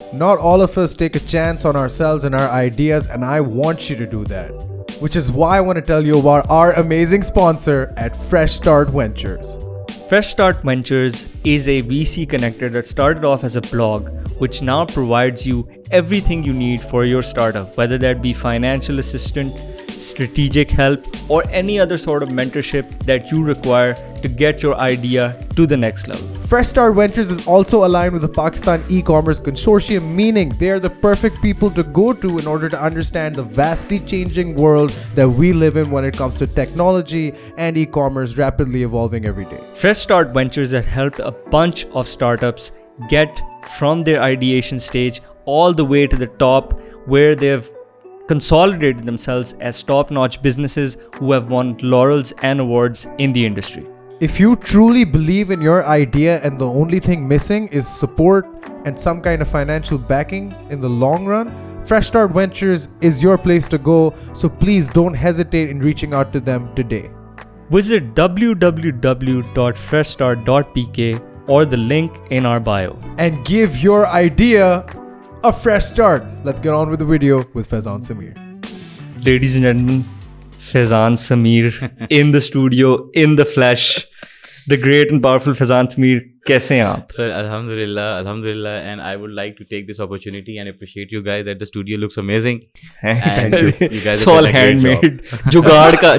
Not all of us take a chance on ourselves and our ideas, and I want you to do that. Which is why I want to tell you about our amazing sponsor at Fresh Start Ventures. Fresh Start Ventures is a VC connector that started off as a blog, which now provides you everything you need for your startup, whether that be financial assistance, strategic help, or any other sort of mentorship that you require to get your idea to the next level. Fresh Start Ventures is also aligned with the Pakistan E-commerce Consortium, meaning they are the perfect people to go to in order to understand the vastly changing world that we live in when it comes to technology and e-commerce rapidly evolving every day. Fresh Start Ventures has helped a bunch of startups get from their ideation stage all the way to the top, where they've consolidated themselves as top-notch businesses who have won laurels and awards in the industry. If you truly believe in your idea and the only thing missing is support and some kind of financial backing in the long run, Fresh Start Ventures is your place to go, so please don't hesitate in reaching out to them today. Visit www.freshstart.pk or the link in our bio. And give your idea a fresh start. Let's get on with the video with Faizan Samir. Ladies and gentlemen, Faizan Samir in the studio, in the flesh. The great and powerful Faizan Samir. Kaise hain aap? Sir, Alhamdulillah, and I would like to take this opportunity and appreciate you guys that the studio looks amazing. Thank you. You guys It's have all done a great handmade.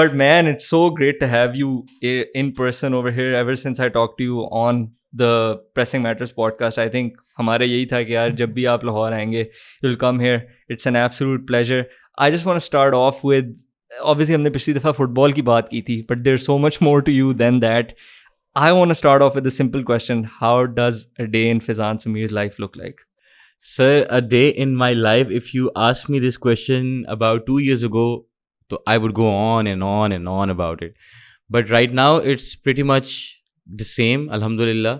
But man, it's so great to have you in person over here. Ever since I talked to you on the Pressing Matters podcast, I think ہمارا یہی تھا کہ یار جب بھی آپ لاہور آئیں گے, you'll come here. It's an absolute pleasure. I just want to start off with, obviously ہم نے پچھلی دفعہ فٹ بال کی بات کی تھی, but there's so much more to you than that. I want to start off with a simple question. How does a day in Faizan Samir's life look like? Sir, a day in my life, if you asked me this question about 2 years ago, so I would go on and on and on about it. But right now, it's pretty much the same, alhamdulillah.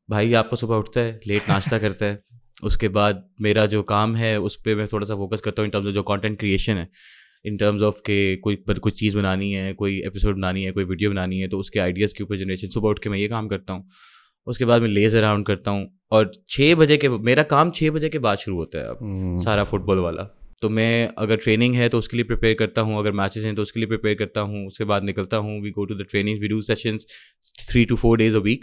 بھائی آپ کو صبح اٹھتا ہے, late ناشتہ کرتا ہے, اس کے بعد میرا جو کام ہے اس پہ میں تھوڑا سا فوکس کرتا ہوں ان ٹرمز آف جو کانٹینٹ کریشن ہے, ان ٹرمز آف کہ کوئی چیز بنانی ہے, کوئی ایپیسوڈ بنانی ہے, کوئی ویڈیو بنانی ہے, تو اس کے آئیڈیاز کے اوپر جنریشن. صبح اٹھ کے میں یہ کام کرتا ہوں, اس کے بعد میں لیز اراؤنڈ کرتا ہوں, اور 6 بجے کے میرا کام 6 بجے کے بعد شروع ہوتا ہے اب سارا فٹ بال والا. تو میں اگر ٹریننگ ہے تو اس کے لیے پریپیئر کرتا ہوں, اگر میچز ہیں تو اس کے لیے پریپیئر کرتا ہوں, اس کے بعد نکلتا ہوں. We go to the training, we do sessions 3 to 4 days a week.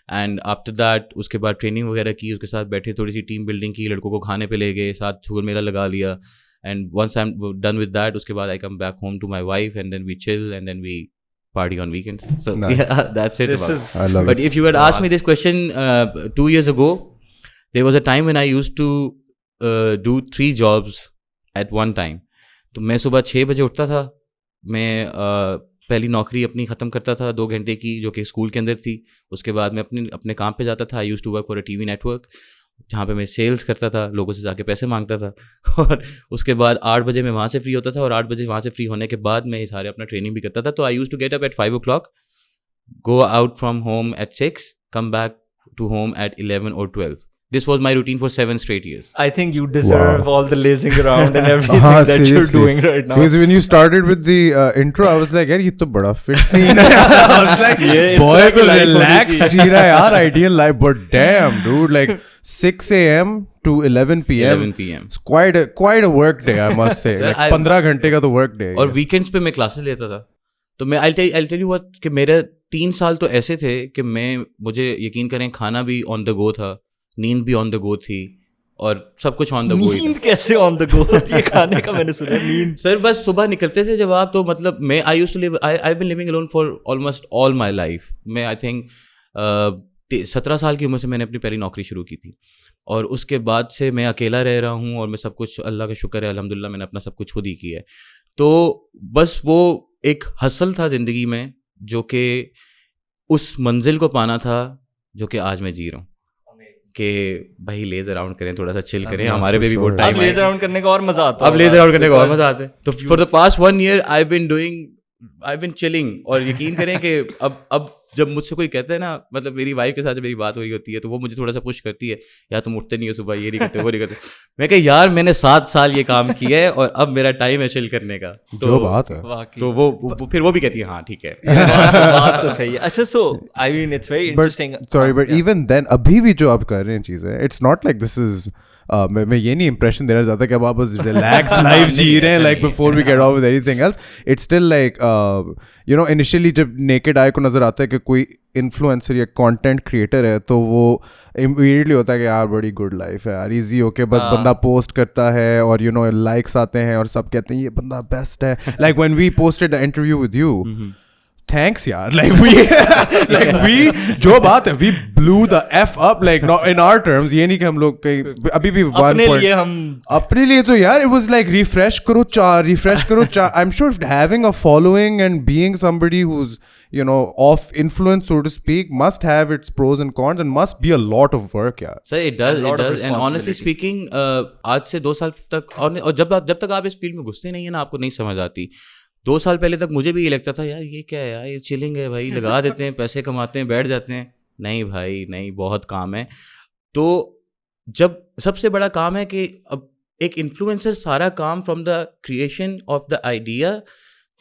And after that اس کے بعد ٹریننگ وغیرہ کی, اس کے ساتھ بیٹھے تھوڑی سی ٹیم بلڈنگ کی, لڑکوں کو کھانے پہ لے گئے, ساتھ چھول میلہ لگا لیا. And once I am done with that, اس کے بعد I come back home to my wife, and then we chill, and then we party on weekends. So yeah, that's it. But if you had asked me this question 2 years ago, there was a time when I used to do 3 jobs at one time. تو میں صبح 6 بجے اٹھتا تھا, میں پہلی نوکری اپنی ختم کرتا تھا 2 گھنٹے کی جو کہ اسکول کے اندر تھی. اس کے بعد میں اپنے کام پہ جاتا تھا. I use to work for a TV network ورک, جہاں پہ میں سیلس کرتا تھا, لوگوں سے جا کے پیسے مانگتا تھا. اور اس کے بعد 8 بجے میں وہاں سے فری ہوتا تھا, اور 8 بجے وہاں سے فری ہونے کے بعد میں یہ سارے اپنا ٹریننگ بھی کرتا تھا. تو I use to get up at 5 o'clock, go out from home at 6, come back to home at 11 or 12. This was my routine for 7 straight years. I think you deserve all the lazing around and everything that you're doing right now. Because when you started with the intro, I was like, yaar, ye to bada fit scene hai. I was like, boy, to relax jee raha hai yaar, ideal life. But damn, dude, like 6 a.m. to 11 p.m. It's quite a work day, I must say. Like 15 گھنٹے کا تو work day. اور weekends پہ میں classes لیتا تھا. تو میں I'll tell you what, کہ میرے 3 سال تو ایسے تھے کہ مجھے یقین کریں کھانا بھی on the go تھا, نیند بھی آن دا گو تھی, اور سب کچھ آن دا گو. نیند کیسے آن دا گو ہوتی ہے کھانے کا؟ میں نے سنا نیند. سر بس صبح نکلتے تھے جب آپ, تو مطلب میں I use to live, I been living alone for almost all my life. میں آئی تھنک 17 سال کی عمر سے میں نے اپنی پہلی نوکری شروع کی تھی, اور اس کے بعد سے میں اکیلا رہ رہا ہوں, اور میں سب کچھ اللہ کا شکر ہے الحمدللہ میں نے اپنا سب کچھ خود ہی کیا ہے. تو بس وہ ایک حسل تھا زندگی میں, جو کہ اس منزل کو پانا تھا جو کہ آج میں جی رہا ہوں, کہ بھائی لیز اراؤنڈ کریں, تھوڑا سا چل کریں. ہمارے پہ بھی وہ ٹائم لیز اراؤنڈ کرنے کا اور مزہ آتا ہے. اب لیز اراؤنڈ کرنے کا اور مزہ آتا ہے. تو for the past 1 year I been chilling, اور یقین کریں کہ اب جب مجھ سے کوئی کہتا ہے نا, مطلب میری وائف کے ساتھ جب میری بات ہو رہی ہوتی ہے تو وہ مجھے تھوڑا سا پش کرتی ہے, یار تم اٹھتے نہیں ہو صبح, یہ نہیں کرتے وہ نہیں کرتے. میں کہ یار میں نے 7 سال یہ کام کیا ہے اور اب میرا ٹائم ہے چل کرنے کا. جو بات ہے تو وہ پھر وہ بھی کہتی ہے ہاں ٹھیک ہے, بات تو صحیح ہے. اچھا so I mean it's very interesting. Sorry but even then ابھی بھی جو آپ کر رہے ہیں چیزیں, it's not like this is میں یہ نہیں امپریشن دینا چاہتا کہ اب آپ بس ریلیکس لائف جی رہے ہیں like before we get on with anything else. It's still like you know initially جب نیکڈ آئی کو نظر آتا ہے کہ کوئی انفلوئنسر یا کانٹینٹ کریٹر ہے تو وہ امیڈیٹلی ہوتا ہے کہ یار بڑی گڈ لائف ہے یار, ایزی ہو کے بس بندہ پوسٹ کرتا ہے اور یو نو لائکس آتے ہیں اور سب کہتے ہیں یہ بندہ بیسٹ ہے. Like when we posted the interview with you, thanks yaar, like we جو بات ہے we blew the f up like not in our terms. یہ نہیں کہ ہم لوگ کہیں ابھی بھی اپنے لیے تو یار it was like refresh کرو چار. I'm sure having a following and being somebody who's you know of influence so to speak must have its pros and cons and must be a lot of work yaar. Sir it does and honestly speaking آج سے 2 سال تک اور جب تک آپ اس field میں گھستے نہیں ہیں نا آپ کو نہیں سمجھ آتی. 2 سال پہلے تک مجھے بھی یہ لگتا تھا یار یہ کیا ہے یار, یہ چلنگ ہے بھائی, لگا دیتے ہیں پیسے کماتے ہیں بیٹھ جاتے ہیں. نہیں بھائی نہیں, بہت کام ہے. تو جب سب سے بڑا کام ہے کہ اب ایک انفلوئنسر سارا کام from the creation of the idea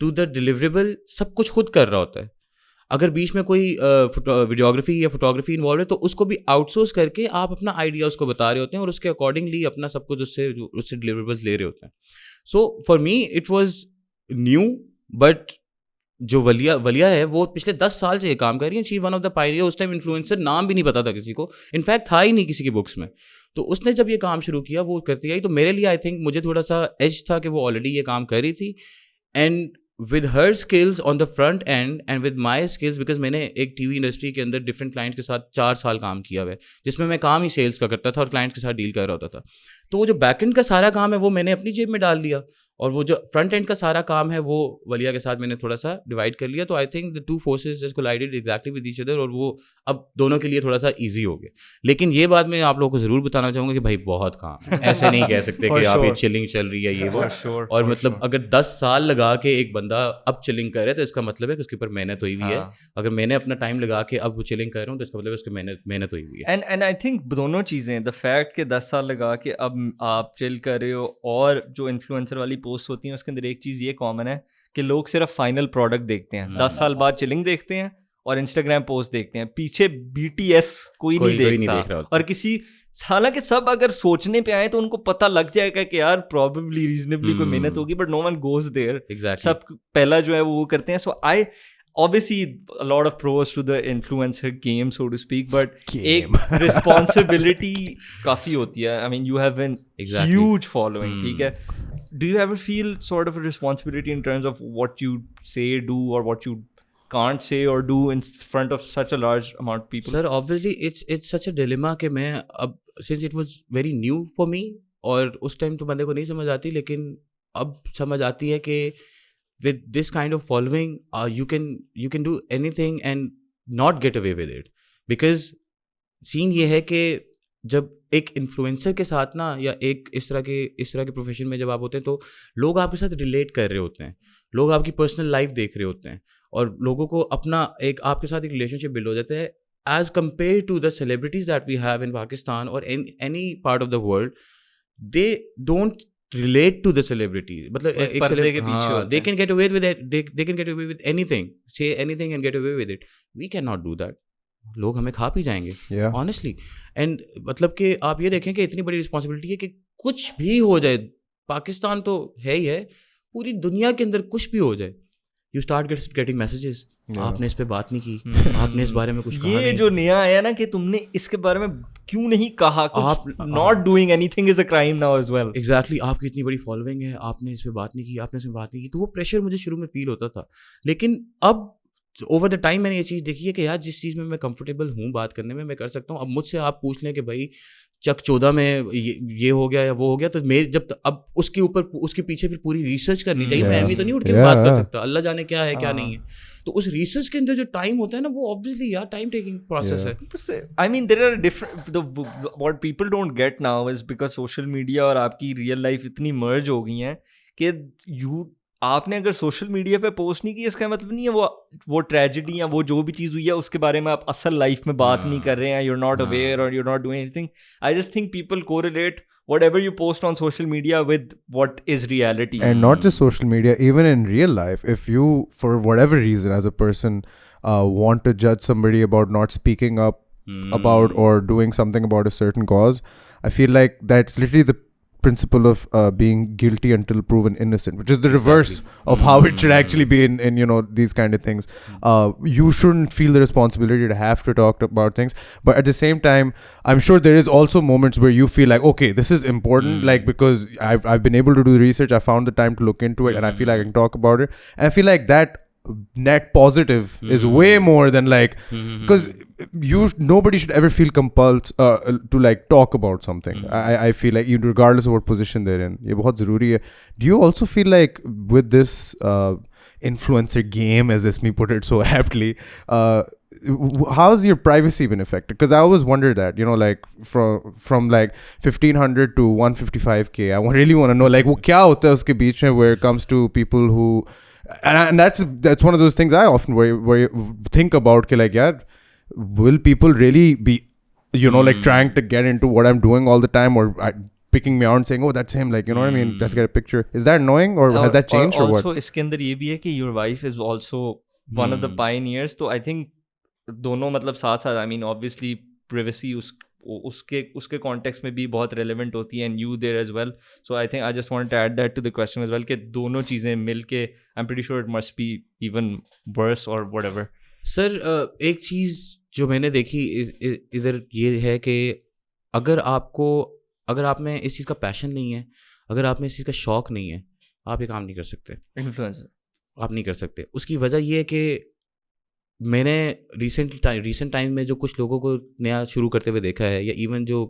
to the deliverable سب کچھ خود کر رہا ہوتا ہے. اگر بیچ میں کوئی ویڈیوگرافی یا فوٹوگرافی انوالو ہے تو اس کو بھی آؤٹ سورس کر کے آپ اپنا آئیڈیا اس کو بتا رہے ہوتے ہیں اور اس کے اکارڈنگلی اپنا سب کچھ اس سے ڈیلیوریبلس لے رہے ہوتے ہیں. So for me it was new, but جو ولیہ ہے وہ پچھلے 10 سال سے یہ کام کر رہی ہیں. She one of the pioneer. اس ٹائم انفلوئنسر نام بھی نہیں پتا تھا کسی کو, انفیکٹ تھا ہی نہیں کسی کی بکس میں. تو اس نے جب یہ کام شروع کیا وہ کرتی آئی, تو میرے لیے آئی تھنک مجھے تھوڑا سا ایج تھا کہ وہ آلریڈی یہ کام کر رہی تھی. And with her skills on the front end and with my skills, because میں نے ایک ٹی وی انڈسٹری کے اندر ڈفرنٹ کلائنٹس کے ساتھ 4 سال کام کیا ہوا ہے, جس میں کام ہی سیلس کا کرتا تھا اور کلائنٹس کے ساتھ ڈیل کر رہا ہوتا تھا. تو وہ جو بیک اینڈ کا سارا کام ہے وہ میں نے اپنی جیب میں ڈال دیا, اور وہ جو فرنٹ اینڈ کا سارا کام ہے وہ ولیہ کے ساتھ میں نے تھوڑا سا ڈیوائڈ کر لیا. تو I think the 2 forces just collided exactly with each other, اور وہ اب دونوں کے لیے تھوڑا سا ایزی ہو گیا. لیکن یہ بات میں آپ لوگوں کو ضرور بتانا چاہوں گا کہ بھائی بہت کام ہے, ایسے نہیں کہہ سکتے کہ آپ یہ چلنگ چل رہی ہے یہ وہ. اور مطلب اگر 10 سال لگا کے ایک بندہ اب چلنگ کر رہا ہے تو اس کا مطلب ہے کہ اس کے اوپر محنت ہوئی ہوئی ہے. اگر میں نے اپنا ٹائم لگا کے اب وہ چلنگ کر رہا ہوں تو اس کا مطلب ہے اس کی محنت ہوئی ہوئی ہے. اینڈ آئی تھنک دونوں چیزیں, دا فیکٹ کہ 10 سال لگا کے اب آپ چل کر رہے ہو, اور جو انفلوئنسر والی پوسٹ ہوتی ہیں اس کے اندر ایک چیز یہ کامن ہے کہ لوگ صرف فائنل پروڈکٹ دیکھتے ہیں. 10 سال بعد چلنگ دیکھتے ہیں اور انسٹاگرام پوسٹ دیکھتے ہیں, پیچھے BTS کوئی نہیں دیکھتا. اور کسی حالانکہ سب اگر سوچنے پہ آئے تو ان کو پتہ لگ جائے گا کہ یار پروبیبلی ریزنیبلی کوئی محنت ہوگی, بٹ نو ون گوز دیر. سب پہلا جو ہے وہ کرتے ہیں. سو آئی obviously a lot of pros to the influencer game so to speak, but ایک responsibility کافی ہوتی ہے. I mean you have an huge following, ٹھیک ہے. Do you ever feel sort of a responsibility in terms of what you say, do, or what you can't say or do in front of such a large amount of people? Sir, obviously it's such a dilemma کہ میں اب since it was very new for me, اور اس time تو بندے کو نہیں سمجھ آتی, لیکن اب سمجھ آتی ہے کہ with this kind of following you can do anything and not get away with it. Because سین یہ ہے کہ جب ایک انفلوئنسر کے ساتھ نا, یا ایک اس طرح کے پروفیشن میں جب آپ ہوتے ہیں تو لوگ آپ کے ساتھ ریلیٹ کر رہے ہوتے ہیں, لوگ آپ کی پرسنل لائف دیکھ رہے ہوتے ہیں, اور لوگوں کو اپنا ایک آپ کے ساتھ ایک ریلیشن شپ بلڈ ہو جاتا ہے as compare to the celebrities that we have in Pakistan اور any part of the world. They don't relate to the celebrity, matlab ek celebrity they can get away with it, they can get away with anything, say anything and get away with it. We cannot do that. لوگ ہمیں کھا پی جائیں گے honestly. and مطلب کہ آپ یہ دیکھیں کہ اتنی بڑی رسپانسبلٹی ہے کہ کچھ بھی ہو جائے, پاکستان تو ہے ہی ہے, پوری دنیا کے اندر کچھ بھی ہو جائے, you start getting messages, آپ نے اس پہ بات نہیں کی, آپ نے اس بارے میں کچھ کہا نہیں. یہ جو نیا آیا نا کہ تم نے اس کے بارے میں کیوں نہیں کہا, آپ not doing anything is a crime now as well. Exactly, آپ کی اتنی بڑی فالوئنگ ہے, آپ نے اس پہ بات نہیں کی, آپ نے اس میں بات نہیں کی. تو وہ پریشر مجھے شروع میں فیل ہوتا تھا, لیکن اب اوور دا ٹائم میں نے یہ چیز دیکھی ہے کہ یار جس چیز میں کمفرٹیبل ہوں بات کرنے میں کر سکتا ہوں. اب مجھ سے آپ پوچھ لیں کہ بھائی چک 14 میں یہ ہو گیا یا وہ ہو گیا, تو میرے جب اب اس کے اوپر اس کے پیچھے پھر پوری ریسرچ کرنی چاہیے. میں ایویں تو نہیں اٹھ کے بات کر سکتا, اللہ جانے کیا ہے کیا نہیں ہے. تو اس ریسرچ کے اندر جو ٹائم ہوتا ہے نا وہ obviously یار ٹائم ٹیکنگ پروسیس ہے. I mean there are different what people don't get now is because social media اور آپ کی ریئل لائف اتنی مرج ہو گئی ہیں کہ آپ نے اگر سوشل میڈیا پہ پوسٹ نہیں کی اس کا مطلب نہیں ہے وہ ٹریجڈی یا وہ جو بھی چیز ہوئی ہے اس کے بارے میں آپ اصل لائف میں بات نہیں کر رہے ہیں, یو آر ناٹ اویئر اور you are not doing anything. I just think people correlate whatever you post on social media with what is reality. And not just social media, even in real life, if you for whatever reason as a person want to judge somebody about not speaking up about or doing something about a certain cause, I feel like that's literally the principle of being guilty until proven innocent, which is the reverse of how it should actually be in you know these kind of things. You shouldn't feel the responsibility to have to talk about things, but at the same time I'm sure there is also moments where you feel like, okay, this is important, like because I've been able to do the research, I found the time to look into it, and I feel like I can talk about it, and I feel like that net positive is way more than like, because nobody should ever feel compelled to like talk about something. I feel like regardless of what position they're in, ye bahut zaruri hai. Do you also feel like with this influencer game, as Ismi put it so aptly, how's your privacy been affected? Because I always wonder that, you know, like from like 1500 to 155k, I really want to know like wo kya hota hai uske beech mein where it comes to people who and that's one of those things I often where you think about ke like, yaar, will people really be, you know, like trying to get into what I'm doing all the time, or picking me out and saying, oh, that's him, like, you know what I mean, let's get a picture. Is that annoying, or has that changed, or what? Also اس کے اندر یہ بھی ہے کہ your wife is also one of the pioneers, تو I think دونوں مطلب ساتھ ساتھ, I mean obviously privacy اس کے کانٹیکس میں بھی بہت ریلیونٹ ہوتی ہے, and you there as well. So I think I just wanted to add that to the question as well, کہ دونوں چیزیں مل کے I'm pretty sure it must be even worse or whatever. سر ایک چیز جو میں نے دیکھی ادھر یہ ہے کہ اگر آپ میں اس چیز کا پیشن نہیں ہے, اگر آپ میں اس چیز کا شوق نہیں ہے, آپ یہ کام نہیں کر سکتے. انفلوئنسر آپ نہیں کر سکتے. اس کی وجہ یہ ہے کہ میں نے ریسنٹ ٹائم میں جو کچھ لوگوں کو نیا شروع کرتے ہوئے دیکھا ہے, یا ایون جو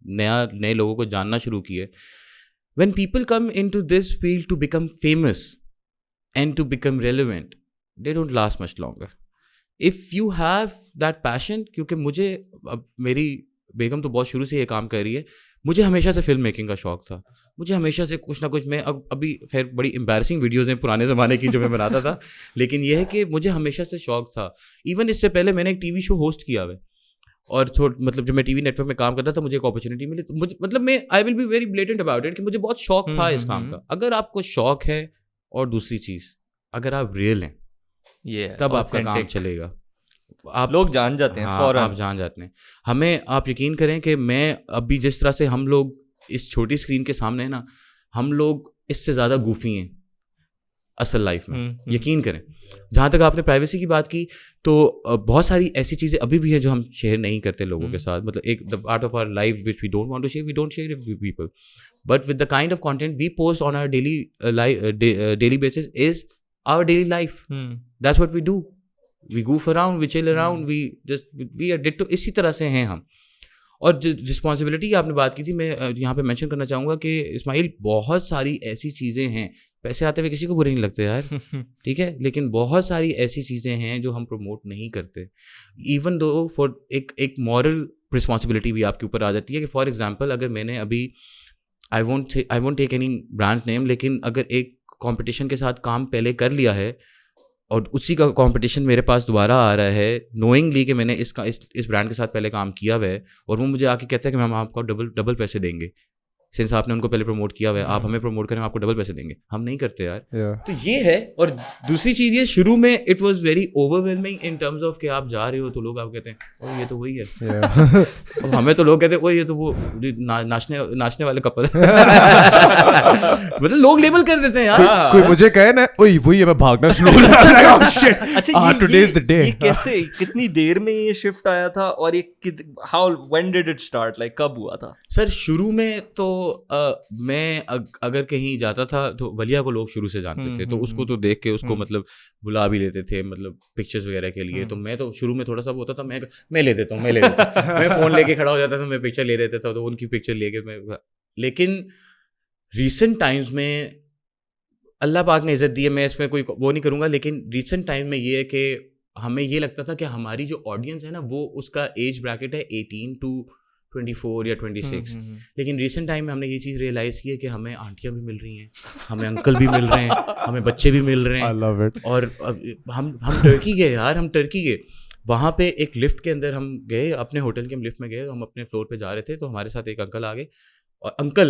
نئے لوگوں کو جاننا شروع کیے, when people come into this field to become famous and to become relevant, they don't last much longer. If you have that passion, کیونکہ مجھے اب میری بیگم تو بہت شروع سے یہ کام کر رہی ہے, مجھے ہمیشہ سے فلم میکنگ کا شوق تھا, مجھے ہمیشہ سے کچھ نہ کچھ, میں ابھی خیر بڑی امبیرسنگ ویڈیوز ہیں پرانے زمانے کی جو میں بناتا تھا, لیکن یہ ہے کہ مجھے ہمیشہ سے شوق تھا. ایون اس سے پہلے میں نے ایک ٹی وی شو ہوسٹ کیا ہے, اور مطلب جب میں ٹی وی نیٹ ورک میں کام کرتا تھا مجھے ایک اپرچونیٹی ملی, تو مجھے مطلب میں I will be very blatant about it کہ مجھے بہت شوق تھا اس کام کا. اگر آپ کو شوق ہے, اور دوسری چیز اگر آپ ریئل ہیں, تب آپ کا کام چلے گا. آپ لوگ جان جاتے ہیں فوراً, آپ جان جاتے ہیں. ہمیں آپ یقین کریں کہ میں ابھی جس طرح سے ہم لوگ اس چھوٹی اسکرین کے سامنے ہیں نا, ہم لوگ اس سے زیادہ گوفی ہیں اصل لائف میں, یقین کریں. جہاں تک آپ نے پرائیویسی کی بات کی, تو بہت ساری ایسی چیزیں ابھی بھی ہیں جو ہم شیئر نہیں کرتے لوگوں کے ساتھ. مطلب ایک the part of our life وچ we don't want to share, we don't share it with people, but with the kind of content we post on our daily basis is our daily life. That's what we do. We goof around, we chill around, we are ditto. اسی طرح سے ہیں ہم. اور responsibility کی آپ نے بات کی تھی, میں یہاں پہ مینشن کرنا چاہوں گا کہ اسماعیل بہت ساری ایسی چیزیں ہیں, پیسے آتے ہوئے کسی کو برے نہیں لگتے یار, ٹھیک ہے, لیکن بہت ساری ایسی چیزیں ہیں جو ہم پروموٹ نہیں کرتے. ایون دو فار ایک مورل رسپانسبلٹی بھی آپ کے اوپر آ جاتی ہے کہ فار ایگزامپل اگر میں نے ابھی I won't take any brand name, لیکن اگر ایک کمپٹیشن کے ساتھ کام پہلے کر لیا ہے اور اسی کا کمپٹیشن میرے پاس دوبارہ آ رہا ہے, نوئنگلی کہ میں نے اس برانڈ کے ساتھ پہلے کام کیا ہوا ہے, اور وہ مجھے آ کے کہتا ہے کہ ہم آپ کو ڈبل پیسے دیں گے, سنس آپ نے ان کو پہلے پروموٹ کیا ہوا ہے, آپ ہمیں پروموٹ کریں, آپ کو ڈبل پیسے دیں گے. ہم نہیں کرتے یار. تو یہ ہے. اور دوسری چیز یہ, شروع میں it was very over whelming in terms of کہ آپ جا رہے ہو تو لوگ آپ کہتے ہیں او یہ تو وہی ہے, ہمیں تو لوگ کہتے ہیں او یہ تو وہ ناچنے والے کپل ہیں, مطلب لوگ لیبل کر دیتے ہیں یار. کوئی مجھے کہے نا اوہ وہی ہے, میں بھاگنا شروع ہو جاتا. اچھا ٹوڈے از دی ڈے. یہ کیسے, کتنی دیر میں یہ شفٹ آیا تھا, اور یہ how when did it start, like کب ہوا تھا؟ سر شروع میں تو میں اگر کہیں جاتا تھا تو ولیہ کو لوگ شروع سے جانتے تھے, تو اس کو تو دیکھ کے اس کو مطلب بلا بھی لیتے تھے, مطلب پکچرز وغیرہ کے لیے. تو میں تو شروع میں تھوڑا سا ہوتا تھا, میں لے دیتا ہوں میں فون لے کے کھڑا ہو جاتا تھا, میں پکچر لے دیتا تھا, تو ان کی پکچر لے کے میں. لیکن ریسنٹ ٹائمز میں اللہ پاک نے عزت دی ہے, میں اس میں کوئی وہ نہیں کروں گا, لیکن ریسنٹ ٹائم میں یہ ہے کہ ہمیں یہ لگتا تھا کہ ہماری جو آڈینس ہے نا, وہ اس کا ایج بریکٹ ہے 18 to 24 یا 26. لیکن ریسنٹ ٹائم میں ہم نے یہ چیز ریئلائز کی ہے کہ ہمیں آنٹیاں بھی مل رہی ہیں, ہمیں انکل بھی مل رہے ہیں, ہمیں بچے بھی مل رہے ہیں. اور ہم ٹرکی گئے یار, ہم ٹرکی گئے. وہاں پہ ایک لفٹ کے اندر ہم گئے, اپنے ہوٹل کے ہم لفٹ میں گئے, ہم اپنے فلور پہ جا رہے تھے, تو ہمارے ساتھ ایک انکل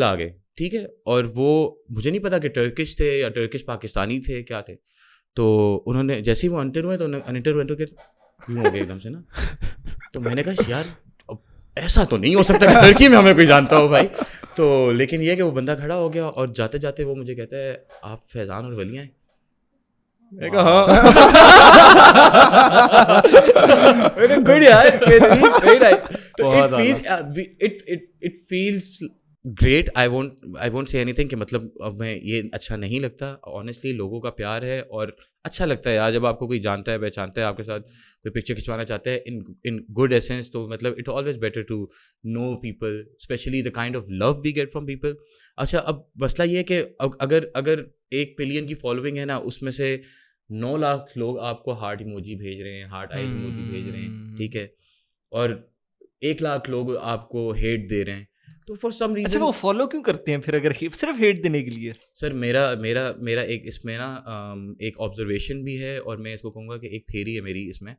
آ گئے, ٹھیک ہے, اور وہ مجھے نہیں پتا کہ ٹرکش تھے یا ٹرکش پاکستانی تھے کیا تھے. تو انہوں نے جیسے ہی وہ انٹر ہوئے تو انٹر کے یوں ہو گئے ایک دم سے نا. تو میں نے کہا یار ایسا تو نہیں ہو سکتا کہ ٹرکی میں ہمیں کوئی جانتا ہو بھائی. تو لیکن یہ کہ وہ بندہ کھڑا ہو گیا اور جاتے جاتے وہ مجھے کہتا ہے آپ فیضان اور ولی ہیں. میں کہا ہاں. گڈ یار, it feels great. I won't say any thing کہ مطلب اب میں یہ اچھا نہیں لگتا. آنیسٹلی لوگوں کا پیار ہے اور اچھا لگتا ہے یار جب آپ کو کوئی جانتا ہے پہچانتا ہے, آپ کے ساتھ کوئی پکچر کھنچوانا چاہتا ہے ان گڈ ایسنس. تو مطلب it always better to know people, especially the kind of love we get from people. اچھا اب مسئلہ یہ ہے کہ اگر 1 ملین کی فالوئنگ ہے نا, اس میں سے 9 لاکھ لوگ آپ کو ہارٹ ایموجی بھیج رہے ہیں, ہارٹ آئی ایموجی بھیج رہے ہیں, ٹھیک ہے, اور 1 لاکھ لوگ آپ کو ہیٹ دے رہے ہیں. تو فار سم ریزن وہ فالو کیوں کرتے ہیں پھر اگر صرف ہیٹ دینے کے لیے؟ سر میرا ایک اس میں نا ایک آبزرویشن بھی ہے, اور میں اس کو کہوں گا کہ ایک تھیوری ہے میری اس میں,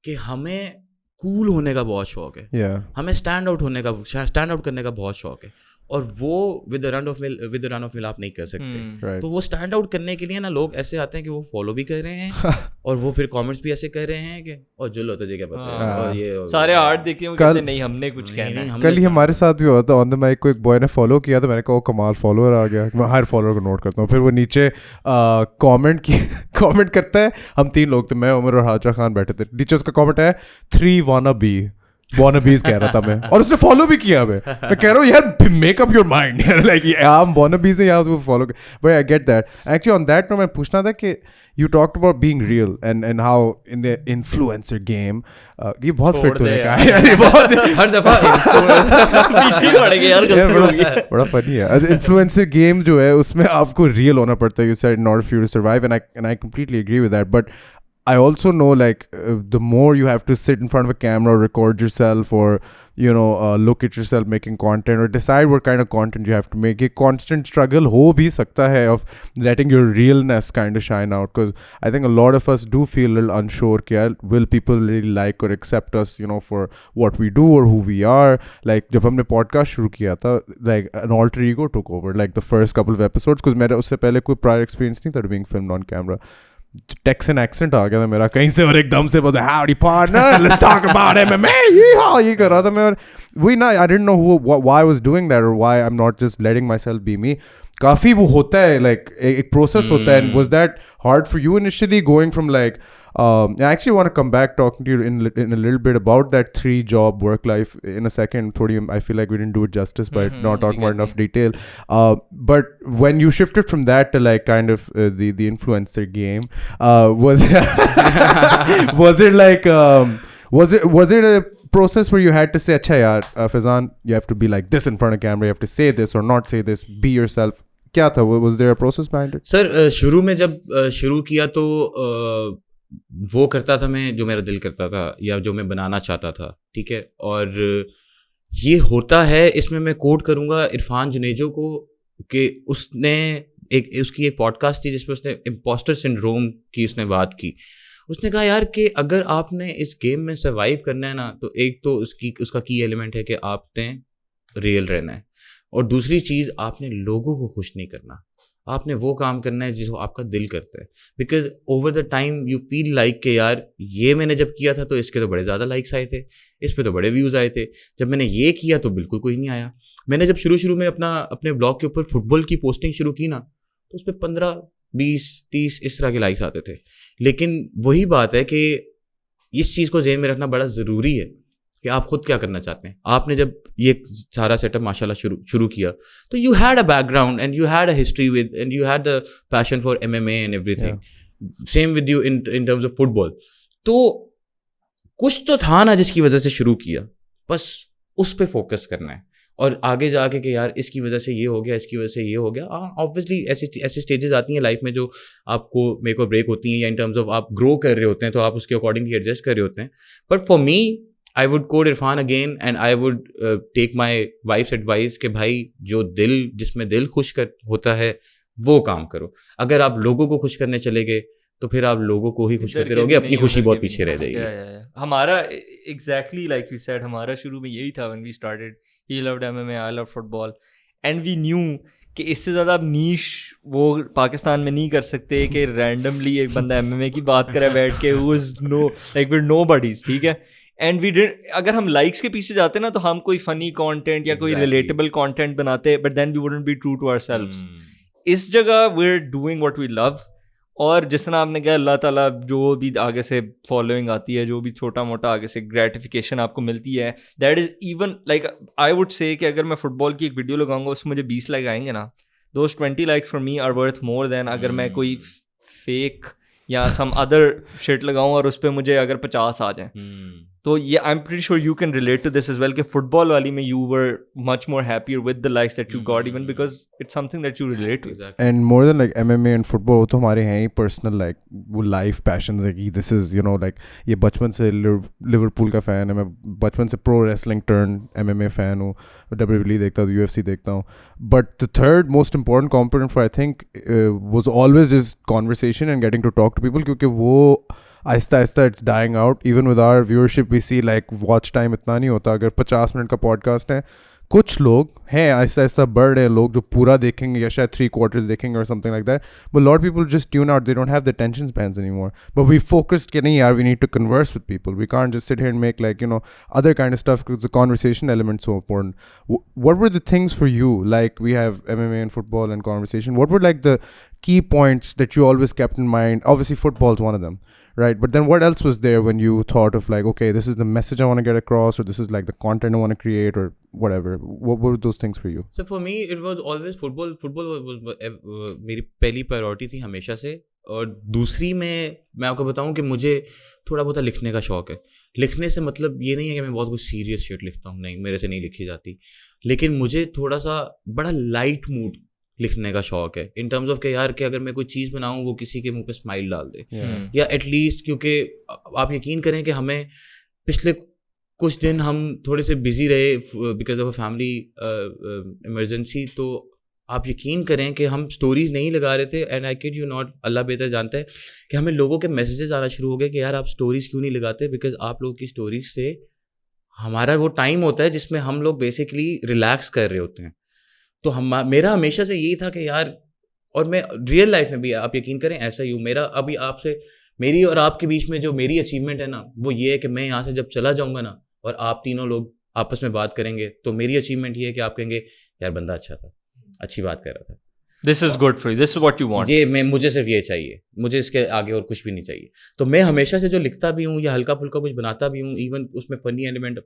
کہ ہمیں کول ہونے کا بہت شوق ہے, ہمیں اسٹینڈ آؤٹ کرنے کا بہت شوق ہے, اور وہ ود رن آف مل آپ نہیں کر سکتے. تو وہ اسٹینڈ آؤٹ کرنے کے لیے نا لوگ ایسے آتے ہیں کہ وہ فالو بھی کر رہے ہیں اور وہ پھر کامنٹس بھی ایسے کر رہے ہیں کہ اور جلو تجھے کیا پتا ہے, اور یہ سارے آرٹ دیکھ کے کہتے نہیں ہم نے کچھ کہنا ہے. کل ہی ہمارے ساتھ بھی ہوا تھا آن دا مائک, کوئی ایک بوائے نے فالو کیا تو میں نے کہا وہ کمال فالوور آ گیا. میں ہر فالوور کو نوٹ کرتا ہوں. پھر وہ نیچے کامنٹ کرتا ہے, ہم 3 لوگ تھے, میں عمر اور حاجہ خان بیٹھے تھے, نیچے اس کا کامنٹ ہے 3 وانابیز کہہ رہا تھا میں, اور اس نے فالو بھی کیا. میں کہہ رہا ہوں یار make up your mind, like ہم وانابیز ہیں یا اس کو follow, but I get that. Actually on that میں پوچھنا تھا کہ you talked about being real and how in the influencer game, یہ بہت فٹ ہونے کا ہے, بہت ہر دفعہ پیچھے پڑ گئے یار, بڑا فنی ہے. انفلوئنسر گیم جو ہے اس میں آپ کو ریئل ہونا پڑتا ہے, you said in order for you to survive, and I completely agree with that. But I also know like the more you have to sit in front of a camera or record yourself or you know look at yourself making content or decide what kind of content you have to make, a constant struggle ho bhi sakta hai of letting your realness kind of shine out, because I think a lot of us do feel a little unsure ki will people really like or accept us, you know, for what we do or who we are. Like jab humne podcast shuru kiya tha, like an alter ego took over like the first couple of episodes, because mera usse pehle koi prior experience nahi tha being filmed on camera. Texan accent آ گیا تھا میرا کہیں سے, اور ایک دم سے بس howdy partner let's talk about MMA, یہ کر رہا تھا میں, اور وہی نا I didn't know why I was doing that or why I'm not just letting myself be me. کافی وہ ہوتا ہے لائک ایک پروسیس ہوتا ہے. Was that hard for you initially going from like I actually want to come back talking to you in a little bit about that 3-job work life in a second. Thodi I feel like we didn't do it justice by not talking about enough detail. But when you shifted from that to like kind of the influencer game, was it like was it a process where you had to say acha yaar Faizan, you have to be like this in front of camera, you have to say this or not say this, be yourself? کیا تھا, was there a process behind it? سر شروع میں جب شروع کیا تو وہ کرتا تھا میں جو میرا دل کرتا تھا یا جو میں بنانا چاہتا تھا, ٹھیک ہے. اور یہ ہوتا ہے, اس میں کوٹ کروں گا عرفان جنیجو کو, کہ اس نے اس کی ایک پوڈ کاسٹ تھی جس میں اس نے امپوسٹر سنڈروم کی اس نے بات کی. اس نے کہا یار کہ اگر آپ نے اس گیم میں سروائیو کرنا ہے نا, تو ایک تو اس کا کی ایلیمنٹ ہے کہ آپ نے ریئل رہنا ہے, اور دوسری چیز آپ نے لوگوں کو خوش نہیں کرنا, آپ نے وہ کام کرنا ہے جس کو آپ کا دل کرتا ہے. Because over the time you feel like کہ یار یہ میں نے جب کیا تھا تو اس کے تو بڑے زیادہ لائکس آئے تھے, اس پہ تو بڑے ویوز آئے تھے, جب میں نے یہ کیا تو بالکل کوئی نہیں آیا. میں نے جب شروع میں اپنے بلاگ کے اوپر فٹ بال کی پوسٹنگ شروع کی نا, تو اس پہ 15, 20, 30 اس طرح کے لائکس آتے تھے. لیکن وہی بات ہے کہ اس چیز کو ذہن میں رکھنا بڑا ضروری ہے کہ آپ خود کیا کرنا چاہتے ہیں. آپ نے جب یہ سارا سیٹ اپ ماشاء اللہ شروع کیا تو you had a background and you had a history with and you had the passion for MMA and everything, same with you in terms of football. تو کچھ تو تھا نا جس کی وجہ سے شروع کیا, بس اس پہ فوکس کرنا ہے, اور آگے جا کے کہ یار اس کی وجہ سے یہ ہو گیا, اس کی وجہ سے یہ ہو گیا. آبویسلی ایسی اسٹیجز آتی ہیں لائف میں جو آپ کو میک اور بریک ہوتی ہیں, یا ان ٹرمز آف آپ گرو کر رہے ہوتے ہیں تو آپ اس کے اکارڈنگلی ایڈجسٹ کر رہے ہوتے ہیں. But for me I would quote Irfan again and I would take my wife's advice کہ بھائی جو دل جس میں دل خوش ہوتا ہے وہ کام کرو. اگر آپ لوگوں کو خوش کرنے چلے گئے تو پھر آپ لوگوں کو ہی خوش کرتے رہو گے, اپنی خوشی بہت پیچھے رہ جائے گی. ہمارا ایگزیکٹلی لائک یو سیڈ ہمارا شروع میں یہی تھا when we started. He loved MMA, I loved football and we knew کہ اس سے زیادہ آپ نیش وہ پاکستان میں نہیں کر سکتے کہ رینڈملی ایک بندہ ایم ایم اے کی بات کرے بیٹھ کے who is no like we're nobodies, ٹھیک ہے. اینڈ وی ڈنٹ, اگر ہم لائکس کے پیچھے جاتے نا تو ہم کوئی فنی کانٹینٹ یا کوئی ریلیٹیبل کانٹینٹ بناتے, but then we wouldn't be true to ourselves. اس جگہ we are doing what we love. اور جس طرح آپ نے کہا اللہ تعالیٰ جو بھی آگے سے فالوئنگ آتی ہے, جو بھی چھوٹا موٹا آگے سے گریٹیفیکیشن آپ کو ملتی ہے, that is even like I would say کہ اگر میں فٹ بال کی ایک ویڈیو لگاؤں گا اس میں مجھے 20 لائک آئیں گے نا, those 20 likes for me are worth more than اگر میں کوئی فیک یا سم ادر شٹ لگاؤں اور اس پہ مجھے اگر 50 آ جائیں. تو یہ I am pretty sure you can relate to this as well کہ فٹ بال والی میں you were much more happier with the likes that you got even because it's something that you relate to. And more than like M M A and football وہ تو ہمارے ہیں ہی personal like وہ life passions ہے کہ دس is you know like یہ بچپن سے لیورپول کا فین ہے, میں بچپن سے pro wrestling turn M M A fan ہوں, ڈبلیو دیکھتا ہوں, یو ایف سی دیکھتا ہوں. But the third most important component for I think was always is conversation and getting to talk to people, کیونکہ وہ آہستہ آہستہ it's dying out. Even with our viewership we see like watch time اتنا نہیں ہوتا. اگر 50 minute کا pod cost ہے, کچھ لوگ ہیں آہستہ آہستہ بڑھ رہے ہیں لوگ جو پورا دیکھیں گے یا شاید 3/4 دیکھیں گے اور something like that. But lot people just tune out, they don't have the tension spans anymore. But we focused کہ نہیں یار we need to converse with people, we can't just sit here and make like you know other kind of stuff, the conversation element so important. What were the things for you, like we have MMA and football and conversation, what were like the key points that you always kept in mind? Obviously football is one of them, right? But then what else was there when you thought of like, okay, this is the message I want to get across, or this is like the content I want to create, or whatever? What were those things for you? So for me it was always football. Football was میری پہلی priority تھی ہمیشہ سے. اور دوسری میں آپ کو بتاؤں کہ مجھے تھوڑا بہت لکھنے کا شوق ہے. لکھنے سے مطلب یہ نہیں ہے کہ میں بہت کچھ سیریس شیٹ لکھتا ہوں, نہیں, میرے سے نہیں لکھی جاتی. لیکن مجھے تھوڑا سا بڑا لائٹ موڈ لکھنے کا شوق ہے, ان ٹرمز آف کہ یار کہ اگر میں کوئی چیز بناؤں وہ کسی کے منہ پہ اسمائل ڈال دے, یا ایٹ لیسٹ, کیونکہ آپ یقین کریں کہ ہمیں پچھلے کچھ دن ہم تھوڑے سے بزی رہے because of a family emergency, تو آپ یقین کریں کہ ہم اسٹوریز نہیں لگا رہے تھے. And I kid you not, اللہ بہتر جانتا ہے کہ ہمیں لوگوں کے میسیجز آنا شروع ہو گئے کہ یار آپ اسٹوریز کیوں نہیں لگاتے, بیکاز آپ لوگوں کی اسٹوریز سے ہمارا وہ ٹائم ہوتا ہے جس میں ہم لوگ بیسکلی ریلیکس کر رہے ہوتے ہیں. تو میرا ہمیشہ سے یہی تھا کہ یار, اور میں ریئل لائف میں بھی آپ یقین کریں ایسا ہی ہوں. میرا ابھی آپ سے, میری اور آپ کے بیچ میں جو میری اچیومنٹ ہے نا, وہ یہ ہے کہ میں یہاں سے جب چلا جاؤں گا نا اور آپ تینوں لوگ آپس میں بات کریں گے, تو میری اچیومنٹ یہ ہے کہ آپ کہیں گے یار بندہ اچھا تھا, اچھی بات کر رہا تھا, this is good for you, this is what you want. یہ مجھے صرف یہ چاہیے, مجھے اس کے آگے اور کچھ بھی نہیں چاہیے. تو میں ہمیشہ سے جو لکھتا بھی ہوں یا ہلکا پھلکا کچھ بناتا بھی ہوں, ایون اس میں فنی ایلیمنٹ,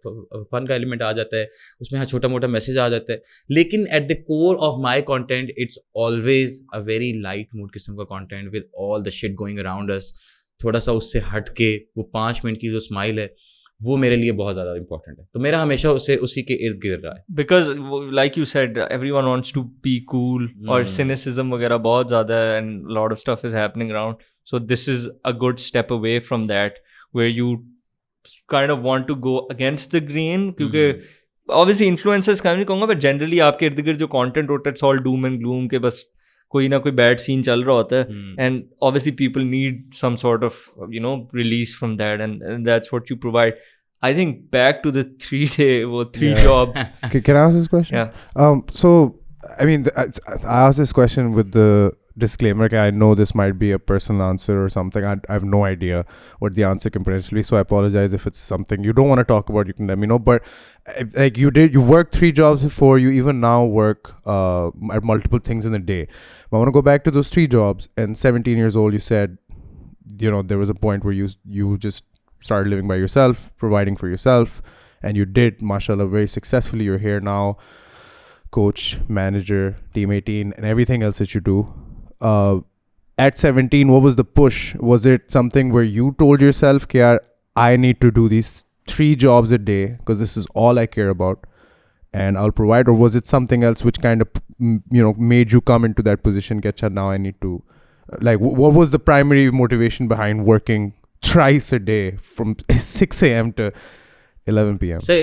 فن کا ایلیمنٹ آ جاتا ہے, اس میں چھوٹا موٹا میسیج آ جاتا ہے, لیکن at the core of my content it's always a very light mood قسم کا content with all the shit going around us. تھوڑا سا اس سے ہٹ کے وہ 5 منٹ کی جو اسمائل ہے وہ میرے لیے بہت زیادہ امپورٹنٹ ہے. تو میرا ہمیشہ اسی کے ارد گرد رہا ہے. Because like you said everyone wants to be cool, اور سینیسزم وغیرہ بہت زیادہ ہے, and lot of stuff is happening around. So this is a good step away from that where you kind of want to go against the grain. کیونکہ obviously influencers کا نہیں کہوں گا, but generally آپ کے ارد گرد جو کانٹینٹ ہوتا ہے اٹس آل ڈوم اینڈ گلوم, کہ بس کوئی نہ کوئی بیڈ سین چل رہا ہوتا ہے. And obviously people need some sort of release from that, and that's what you provide. I think back to the 3-day, 3 job. Can I ask this question? Yeah. So, I mean, I asked this question with the disclaimer that I know this might be a personal answer or something. I have no idea what the answer can potentially be, so I apologize if it's something you don't want to talk about. You can let me know. But like you worked 3 jobs before. You even now work at multiple things in a day. But I want to go back to those 3 jobs. And 17 years old, you said, there was a point where you just started living by yourself, providing for yourself, and you did, mashallah, very successfully. You're here now, coach, manager, Team 18, and everything else that you do. At 17, what was the push? Was it something where you told yourself, I need to do these 3 jobs a day because this is all I care about and I'll provide? Or was it something else which kind of made you come into that position, now I need to, like, what was the primary motivation behind working thrice a day from 6 a.m. to 11 p.m. So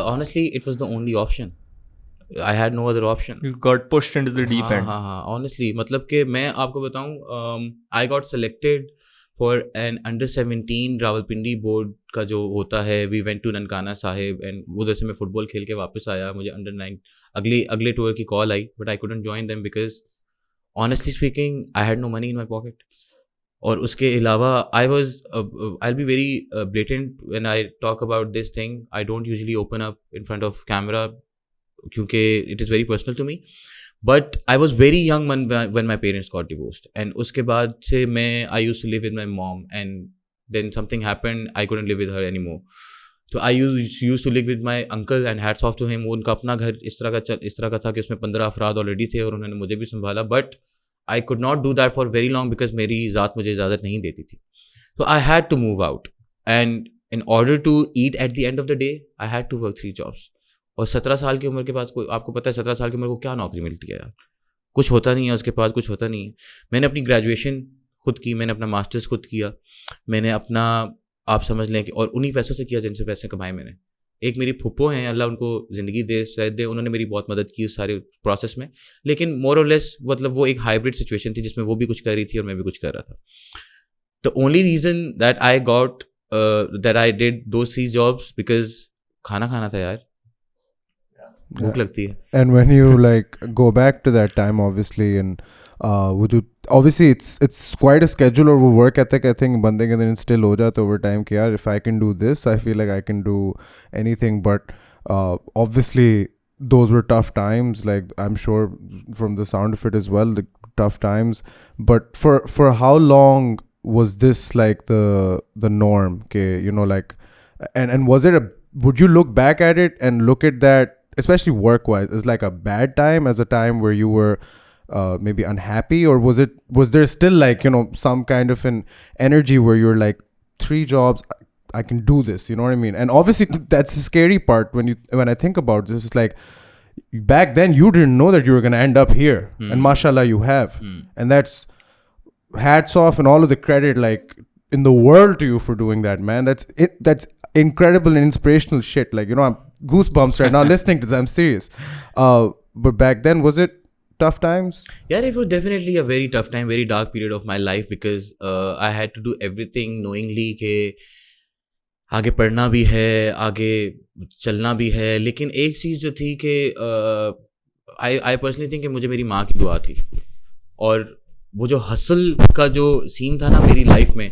honestly, it was the only option. I had no other option. You got pushed into the deep end. ہاں honestly مطلب کہ میں آپ کو بتاؤں I got selected for an under 17 Rawalpindi board کا جو ہوتا ہے. We went to ننکانہ صاحب and ادھر سے میں فٹ بال کھیل کے واپس آیا. مجھے under 9 اگلے ٹور کی کال آئی, but I couldn't join them because honestly speaking I had no money in my pocket. اور اس کے علاوہ I'll be very blatant when I talk about this thing. I don't usually open up in front of camera کیونکہ it is very personal to me. But I was very young when my parents got divorced. And اس کے بعد سے میں I used to live with my mom and then something happened, I couldn't live with her anymore. So I used to live with my uncle and hats off to him. وہ ان کا اپنا گھر اس طرح کا تھا کہ اس میں 15 افراد آلریڈی تھے اور انہوں نے مجھے بھی سنبھالا. But I could not do that for very long because میری ذات مجھے اجازت نہیں دیتی تھی. So I had to move out. And in order to eat at the end of the day, I had to work 3 jobs. اور 17 سال کی عمر کے بعد آپ کو پتہ ہے 17 سال کی عمر کو کیا نوکری ملتی ہے یار, کچھ ہوتا نہیں ہے اس کے پاس, کچھ ہوتا نہیں ہے. میں نے اپنی گریجویشن خود کی, میں نے اپنا ماسٹرز خود کیا, میں نے اپنا آپ سمجھ لیں کہ اور انہی پیسوں سے کیا جن سے پیسے کمائے میں نے. ایک میری پھپھو ہیں, اللہ ان کو زندگی دے شاید دے, انہوں نے میری بہت مدد کی اس سارے پروسیس میں. لیکن مور اور لیس مطلب وہ ایک ہائبرڈ سچویشن تھی جس میں وہ بھی کچھ کر رہی تھی اور میں بھی کچھ کر رہا تھا. The only reason that I did those 3 jobs because کھانا کھانا تھا یار, بھوک لگتی ہے. And when you like go back to that time obviously and would you obviously it's quite a schedule or work ethic I think بندے کے اندر instill ہو جاتا over time کہ یار if I can do this I feel like I can do anything. But obviously those were tough times, like I'm sure from the sound of it as well, the tough times. But for how long was this like the norm ke you know like and was it would you look back at it and look at that especially work wise as like a bad time, as a time where you were maybe unhappy, or was there still like you know some kind of an energy where you're like 3 jobs I can do this, you know what I mean? And obviously that's the scary part when I think about this. It's like back then you didn't know that you were going to end up here, and mashallah you have, and that's hats off and all of the credit like in the world to you for doing that, man. That's incredible and inspirational shit. Like you know I'm goosebumps right now listening to this. I'm serious. But back then was it tough times? Yeah, it was definitely a very tough time, very dark period of my life because I had to do everything knowingly کہ آگے پڑھنا بھی ہے, آگے چلنا بھی ہے. لیکن ایک چیز جو تھی کہ I personally think کہ مجھے میری ماں کی دعا تھی, اور وہ جو ہسل کا جو سین تھا نا میری لائف میں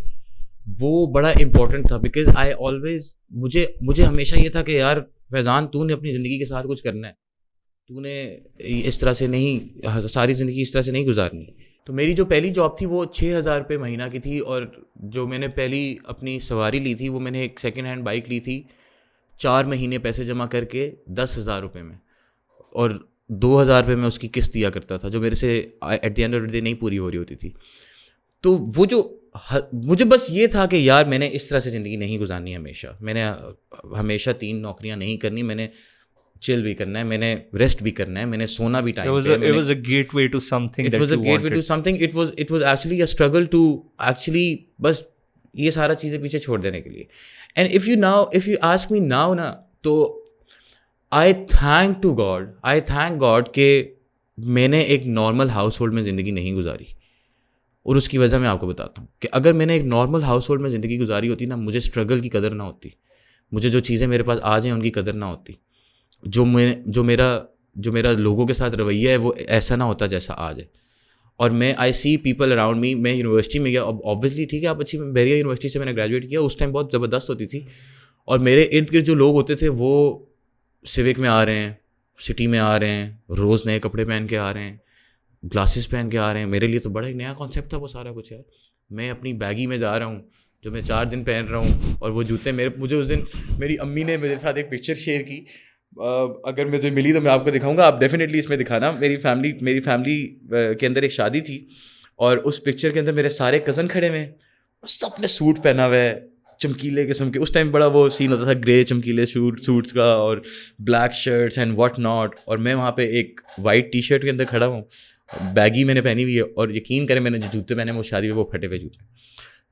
وہ بڑا امپورٹنٹ تھا. بیکاز آئی آلویز مجھے ہمیشہ یہ تھا کہ یار فیضان تو نے اپنی زندگی کے ساتھ کچھ کرنا ہے, تو نے اس طرح سے نہیں ساری زندگی اس طرح سے نہیں گزارنی. تو میری جو پہلی جاب تھی وہ 6,000 روپے مہینہ کی تھی, اور جو میں نے پہلی اپنی سواری لی تھی وہ میں نے ایک سیکنڈ ہینڈ بائک لی تھی 4 مہینے پیسے جمع کر کے 10,000 روپے میں, اور 2,000 روپے میں اس کی قسط دیا کرتا تھا جو میرے سے at the end of the day نہیں پوری ہو رہی ہوتی تھی. تو وہ جو مجھے بس یہ تھا کہ یار میں نے اس طرح سے زندگی نہیں گزارنی ہمیشہ, میں نے ہمیشہ 3 نوکریاں نہیں کرنی, میں نے چل بھی کرنا ہے, میں نے ریسٹ بھی کرنا ہے, میں نے سونا بھی ٹائم پہ. It was a gateway to something that you wanted. It was a gateway to something. It was actually a struggle to actually بس یہ سارا چیزیں پیچھے چھوڑ دینے کے لیے. And if you ask me now نا, تو I thank God کہ میں نے ایک نارمل ہاؤس ہولڈ میں زندگی نہیں گزاری. اور اس کی وجہ میں آپ کو بتاتا ہوں کہ اگر میں نے ایک نارمل ہاؤس ہولڈ میں زندگی گزاری ہوتی نا, مجھے اسٹرگل کی قدر نہ ہوتی, مجھے جو چیزیں میرے پاس آج ہیں ان کی قدر نہ ہوتی, جو میرا لوگوں کے ساتھ رویہ ہے وہ ایسا نہ ہوتا جیسا آج ہے. اور میں آئی سی پیپل اراؤنڈ می. میں یونیورسٹی میں گیا, آبویسلی ٹھیک ہے آپ اچھی بحریہ یونیورسٹی سے میں نے گریجویٹ کیا, اس ٹائم بہت زبردست ہوتی تھی, اور میرے ارد گرد جو لوگ ہوتے تھے وہ سیوک میں آ رہے ہیں, سٹی میں آ رہے ہیں, روز نئے کپڑے پہن کے آ رہے ہیں, گلاسز پہن کے آ رہے ہیں. میرے لیے تو بڑا ایک نیا کانسیپٹ تھا وہ سارا کچھ. یار میں اپنی بیگی میں جا رہا ہوں جو میں 4 دن پہن رہا ہوں, اور وہ جوتے مجھے اس دن میری امی نے میرے ساتھ ایک پکچر شیئر کی, اگر مجھے ملی تو میں آپ کو دکھاؤں گا, آپ ڈیفینیٹلی اس میں دکھانا. میری فیملی کے اندر ایک شادی تھی, اور اس پکچر کے اندر میرے سارے کزن کھڑے ہوئے, سب نے سوٹ پہنا ہوا ہے چمکیلے قسم کے. اس ٹائم بڑا وہ سین ہوتا تھا گرے چمکیلے سوٹس کا اور black shirts and what not, اور میں وہاں پہ ایک وائٹ ٹی شرٹ کے اندر کھڑا ہوں, بیگی میں نے پہنی ہوئی ہے, اور یقین کریں میں نے جو جوتے پہنے وہ شادی میں وہ پھٹے ہوئے جوتے.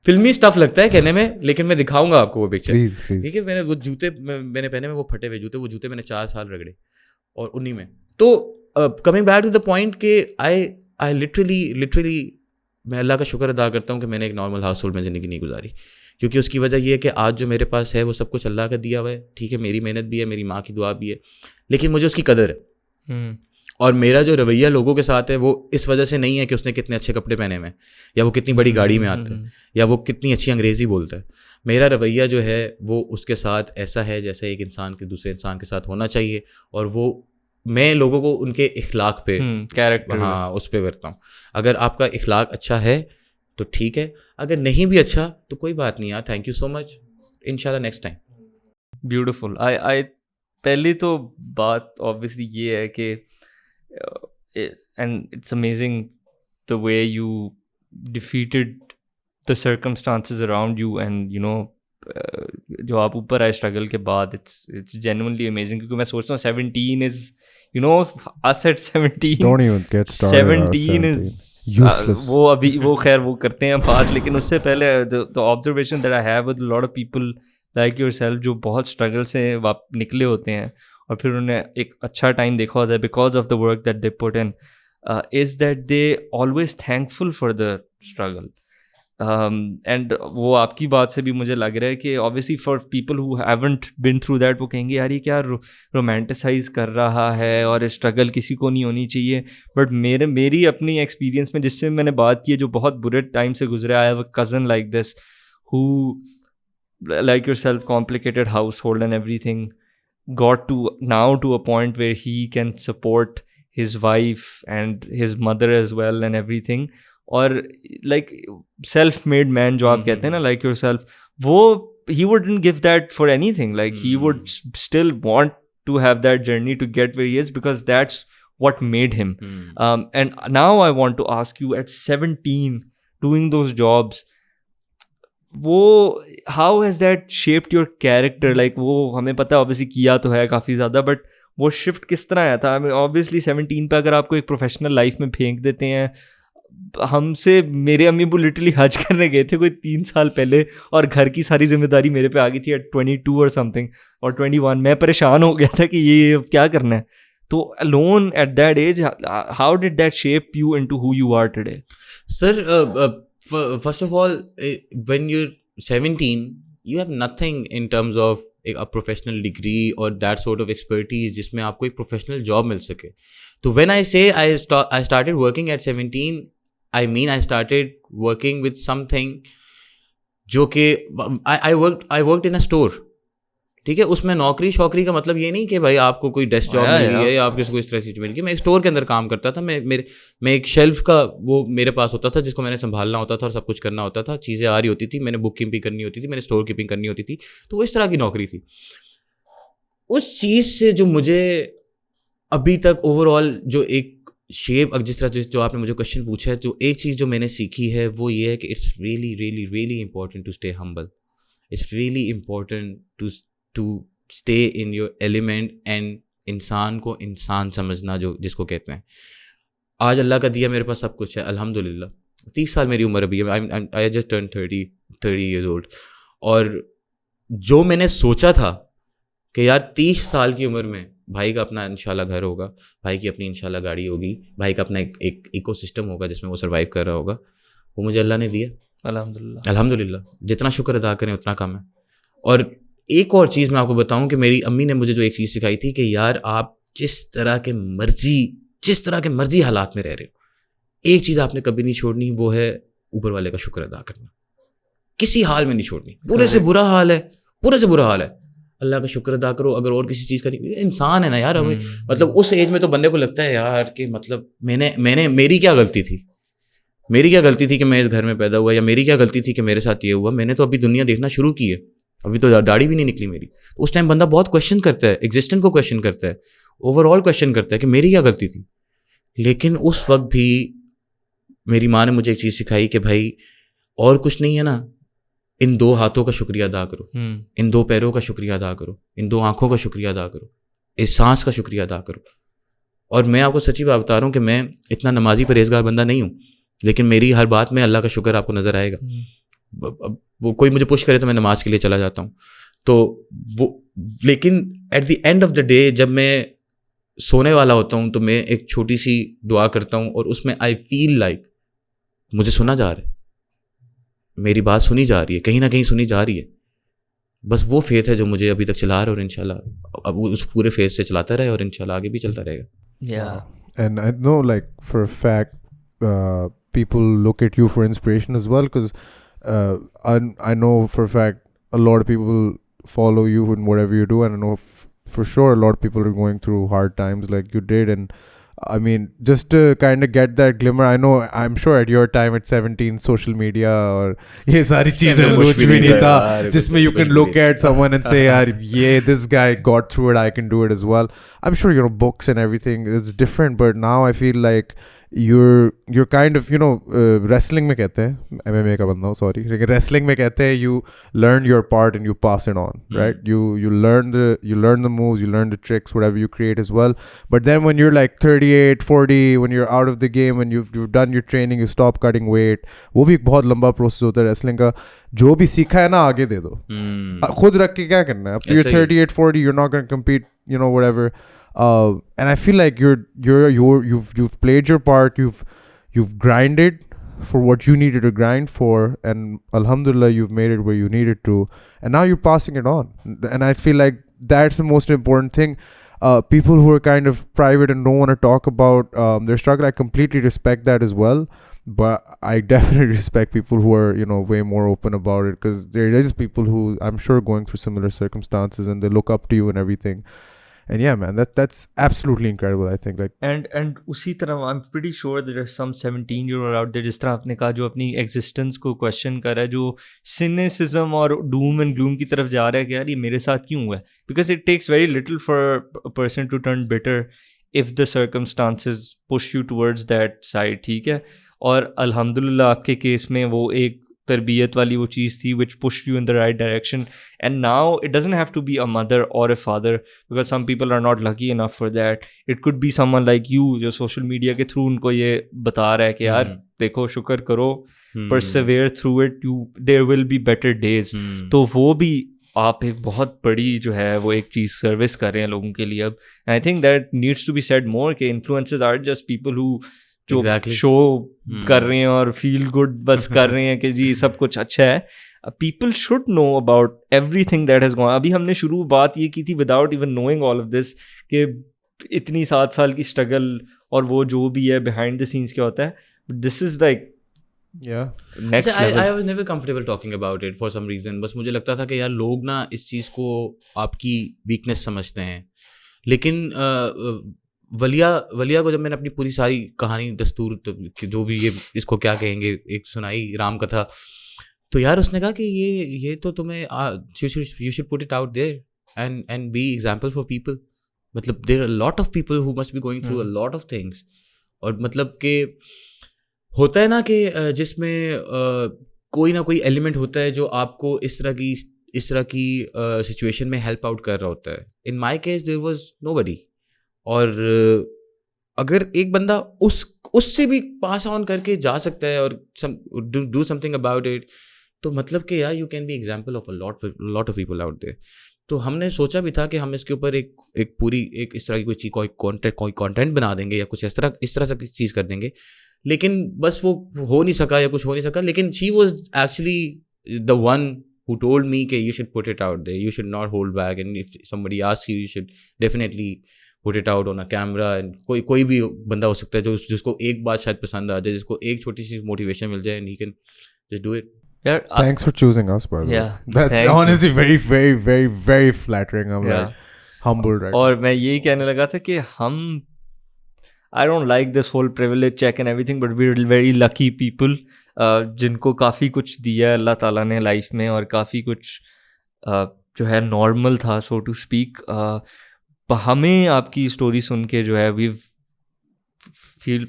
فلمی اسٹف لگتا ہے کہنے میں, لیکن میں دکھاؤں گا آپ کو وہ پکچر. ٹھیک ہے, میں نے وہ جوتے میں نے پہنے ہوئے, وہ پھٹے ہوئے جوتے, وہ جوتے میں نے 4 سال رگڑے, اور انہیں میں. تو coming back to the point کہ آئی لٹرلی میں اللہ کا شکر ادا کرتا ہوں کہ میں نے ایک نارمل ہاؤس ہولڈ میں زندگی نہیں گزاری, کیونکہ اس کی وجہ یہ ہے کہ آج جو میرے پاس ہے وہ سب کچھ اللہ کا دیا ہوا ہے. ٹھیک ہے, میری محنت بھی ہے, میری ماں کی دعا بھی ہے, لیکن مجھے اس کی قدر ہے. اور میرا جو رویہ لوگوں کے ساتھ ہے وہ اس وجہ سے نہیں ہے کہ اس نے کتنے اچھے کپڑے پہنے ہوئے ہیں, یا وہ کتنی بڑی گاڑی میں آتا ہے, یا وہ کتنی اچھی انگریزی بولتا ہے. میرا رویہ جو ہے وہ اس کے ساتھ ایسا ہے جیسا ایک انسان کے دوسرے انسان کے ساتھ ہونا چاہیے, اور وہ میں لوگوں کو ان کے اخلاق پہ, کیریکٹر, ہاں اس پہ کرتا ہوں. اگر آپ کا اخلاق اچھا ہے تو ٹھیک ہے, اگر نہیں بھی اچھا تو کوئی بات نہیں یار, تھینک یو سو مچ, انشاءاللہ نیکسٹ ٹائم. بیوٹیفل. پہلی تو بات آبویسلی یہ ہے کہ and it's amazing the way you defeated the circumstances around you and you know جو آپ اوپر آئے اسٹرگل کے بعد, it's genuinely amazing. کیونکہ میں سوچتا ہوں 17 is you know us at 17 don't even get started 17 is useless. وہ ابھی وہ خیر وہ کرتے ہیں بات, لیکن اس سے پہلے the observation that I have with a lot of people like yourself جو بہت اسٹرگل سے نکلے ہوتے ہیں اور پھر انہوں نے ایک اچھا ٹائم دیکھا ہوتا ہے because of the work that they put in, is that they always thankful for the struggle. And وہ آپ کی بات سے بھی مجھے لگ رہا ہے کہ obviously for people who haven't been through that وہ کہیں گے یار یہ کیا رومانٹیسائز کر رہا ہے اور اسٹرگل کسی کو نہیں ہونی چاہیے. بٹ میری اپنی ایکسپیرینس میں جس سے میں نے بات کی ہے جو بہت برے ٹائم سے گزرا ہے, a cousin like this who like yourself complicated household and everything, got to now to a point where he can support his wife and his mother as well and everything. اور like self made man جو آپ کہتے ہیں نا like yourself, وہ he wouldn't give that for anything. Like he would still want to have that journey to get where he is because that's what made him. And now I want to ask you, at 17 doing those jobs, وہ how has that shaped your character? Like وہ ہمیں پتہ obviously کیا تو ہے کافی زیادہ, but وہ shift کس طرح آیا تھا؟ obviously 17 پہ اگر آپ کو ایک پروفیشنل لائف میں پھینک دیتے ہیں, ہم سے میرے امی ابو لٹرلی حج کرنے گئے تھے کوئی 3 سال پہلے, اور گھر کی ساری ذمہ داری میرے پہ آ گئی تھی ایٹ 22 اور سم تھنگ اور 21. میں پریشان ہو گیا تھا کہ یہ کیا کرنا ہے. تو alone at that age, how did that shape you into who you are today? Sir, first of all, when you're 17, you have nothing in terms of a professional degree or that sort of expertise جس میں آپ کو ایک professional job مل سکے. تو when I say I started working at 17, I mean I started working with something جو کہ I worked in a store. ٹھیک ہے, اس میں نوکری شوکری کا مطلب یہ نہیں کہ بھائی آپ کو کوئی ڈیسک جاب مل گئی ہے یا آپ کو اس طرح چیز مل گئی. میں ایک اسٹور کے اندر کام کرتا تھا, میں ایک شیلف کا وہ میرے پاس ہوتا تھا جس کو میں نے سنبھالنا ہوتا تھا اور سب کچھ کرنا ہوتا تھا, چیزیں آ رہی ہوتی تھی, میں نے بک کیپنگ کرنی ہوتی تھی, میں نے اسٹور کیپنگ کرنی ہوتی تھی. تو وہ اس طرح کی نوکری تھی. اس چیز سے جو مجھے ابھی تک اوور آل جو ایک شیپ, جس طرح جو آپ نے مجھے کوشچن پوچھا ہے, جو ایک چیز جو میں نے سیکھی ہے وہ یہ ہے کہ it's really really really important to stay humble. It's really important to stay in your element and انسان کو انسان سمجھنا جس کو کہتے ہیں. آج اللہ کا دیا میرے پاس سب کچھ ہے الحمد للہ. 30 سال میری عمر ابھی ہے, I just turn 30 years old. اور جو میں نے سوچا تھا کہ یار 30 سال کی عمر میں بھائی کا اپنا انشاءاللہ گھر ہوگا, بھائی کی اپنی انشاءاللہ گاڑی ہوگی, بھائی کا اپنا ایک ایکو سسٹم ہوگا جس میں وہ سروائیو کر رہا ہوگا, وہ مجھے اللہ نے دیا الحمد للہ. جتنا شکر ادا کریں اتنا کم ہے. اور ایک اور چیز میں آپ کو بتاؤں کہ میری امی نے مجھے جو ایک چیز سکھائی تھی کہ یار آپ جس طرح کے مرضی حالات میں رہ رہے ہو, ایک چیز آپ نے کبھی نہیں چھوڑنی, وہ ہے اوپر والے کا شکر ادا کرنا. کسی حال میں نہیں چھوڑنی. برے سے برا حال ہے, اللہ کا شکر ادا کرو. اگر اور کسی چیز کا نہیں, انسان ہے نا یار. مطلب اس ایج میں تو بندے کو لگتا ہے یار کہ مطلب میری کیا غلطی تھی کہ میں اس گھر میں پیدا ہوا, یا میری کیا غلطی تھی کہ میرے ساتھ یہ ہوا. میں نے تو ابھی دنیا دیکھنا شروع کی ہے, ابھی تو داڑھی بھی نہیں نکلی میری. اس ٹائم بندہ بہت کویشچن کرتا ہے, ایگزسٹنس کو کویشچن کرتا ہے, اوور آل کویشچن کرتا ہے کہ میری کیا غلطی تھی. لیکن اس وقت بھی میری ماں نے مجھے ایک چیز سکھائی کہ بھائی اور کچھ نہیں ہے نا, ان 2 ہاتھوں کا شکریہ ادا کرو, ان 2 پیروں کا شکریہ ادا کرو, ان 2 آنکھوں کا شکریہ ادا کرو, اس سانس کا شکریہ ادا کرو. اور میں آپ کو سچی بات بتا رہا ہوں کہ میں اتنا نمازی پرہیزگار بندہ نہیں ہوں, لیکن میری ہر بات میں اللہ کا شکر آپ کو نظر آئے گا. وہ کوئی مجھے پش کرے تو میں نماز کے لیے چلا جاتا ہوں. تو وہ لیکن at the end of the day جب میں سونے والا ہوتا ہوں تو میں ایک چھوٹی سی دعا کرتا ہوں, اور اس میں آئی فیل لائک مجھے سنا جا رہا ہے, میری بات سنی جا رہی ہے, کہیں نہ کہیں سنی جا رہی ہے. بس وہ فیتھ ہے جو مجھے ابھی تک چلا رہا ہے, اور انشاءاللہ اب اس پورے فیتھ سے چلاتا رہے, اور انشاءاللہ آگے بھی چلتا رہے گا. Yeah. And I know, like, for a fact, people look at you for inspiration as well, because I know for a fact a lot of people follow you in whatever you do, and I know for sure a lot of people are going through hard times like you did. And I mean, just to kind of get that glimmer, I know, I'm sure at your time at 17, social media or ye sari cheezein kuch bhi nahi tha jisme you can look at someone and say, yaar, yeah, this guy got through it, I can do it as well. I'm sure, you know, books and everything is different, but now I feel like you're kind of, you know, wrestling mein kehte hain, MMA ka banda hu, sorry, lekin wrestling mein kehte hain you learn your part and you pass it on, right? You learn the moves, you learn the tricks, whatever you create as well. But then when you're like 38, 40, when you're out of the game, when you've done your training, you stop cutting weight, wo bhi ek bahut lamba process hota hai wrestling ka. Jo bhi sikha hai na, aage de do, khud rakh ke kya karna hai? Ab you're 38, 40, you're not going to compete, you know, whatever. And I feel like you've played your part, you've grinded for what you needed to grind for, and alhamdulillah you've made it where you needed to, and now you're passing it on. And I feel like that's the most important thing. People who are kind of private and don't want to talk about their struggle, I completely respect that as well, but I definitely respect people who are, you know, way more open about it, because there is people who I'm sure going through similar circumstances and they look up to you and everything. And yeah, man, that's absolutely incredible, I think. Like, and usi tarah I'm pretty sure there are some 17-year-old out there, jis tarah aapne kaha, jo apni existence ko question kar raha hai, jo cynicism or doom and gloom ki taraf ja raha hai ki yaar ye mere saath kyun hua hai, because it takes very little for a person to turn bitter if the circumstances push you towards that side, theek hai. اور alhamdulillah آپ کے case میں وہ ایک تربیت والی وہ چیز تھی which pushed you in the right direction, and now it doesn't have to be a mother or a father, because some people are not lucky enough for that. It could be someone like you جو social media کے through ان کو یہ بتا رہا ہے کہ یار دیکھو شکر کرو, persevere through it, there will be better days. تو وہ بھی آپ ایک بہت بڑی جو ہے وہ ایک چیز سروس کر رہے ہیں لوگوں کے لیے اب. I think that needs to be said more کہ influencers are just people who جو شو کر رہے ہیں اور فیل گڈ بس کر رہے ہیں کہ جی سب کچھ اچھا ہے. People should know about everything that has gone. ابھی ہم نے شروع بات یہ کی تھی without even knowing all of this کہ اتنی 7 سال کی اسٹرگل اور وہ جو بھی ہے بیہائنڈ دا سینس کیا ہوتا ہے. This is like next level. I was never comfortable talking about it for some reason. بس مجھے لگتا تھا کہ یار لوگ نا اس چیز کو آپ کی ویکنیس سمجھتے ہیں. لیکن ولیہ کو جب میں نے اپنی پوری ساری کہانی دستور جو بھی یہ اس کو کیا کہیں گے ایک سنائی رام کتھا, تو یار اس نے کہا کہ یہ تو تمہیں you should put it out there and be example for people. مطلب there are a lot of people who must be going through a lot of things. اور مطلب کہ ہوتا ہے نا کہ جس میں کوئی نہ کوئی ایلیمنٹ ہوتا ہے جو آپ کو اس طرح کی سچویشن میں ہیلپ آؤٹ کر رہا ہوتا ہے. In my case there was nobody. اور اگر ایک بندہ اس سے بھی پاس آن کر کے جا سکتا ہے اور do something about it, تو مطلب کہ یار you can be example of a lot of people out there. تو ہم نے سوچا بھی تھا کہ ہم اس کے اوپر ایک پوری ایک اس طرح کی کوئی کانٹینٹ بنا دیں گے یا کچھ اس طرح سے چیز کر دیں گے, لیکن بس وہ ہو نہیں سکا یا کچھ ہو نہیں سکا. لیکن she was actually the one who told me کہ you should put it out there, you should not hold back, and if somebody asks you, you should definitely put it out on a camera. And کوئی بھی بندہ ہو سکتا ہے جس کو ایک بات شاید پسند آ جائے, جس کو ایک چھوٹی سی موٹیویشن مل جائے, and he can just do it. Thanks for choosing us, by the way. That's honestly very, very, very, very flattering. I'm like humbled right now. اور میں یہی کہنے لگا تھا کہ ہم I don't like this whole privilege check and everything, but we're very lucky people جن کو کافی کچھ دیا ہے اللہ تعالیٰ نے لائف میں, اور کافی کچھ جو ہے نارمل تھا سو ٹو اسپیک. ہمیں آپ کی اسٹوری سن کے جو ہے we've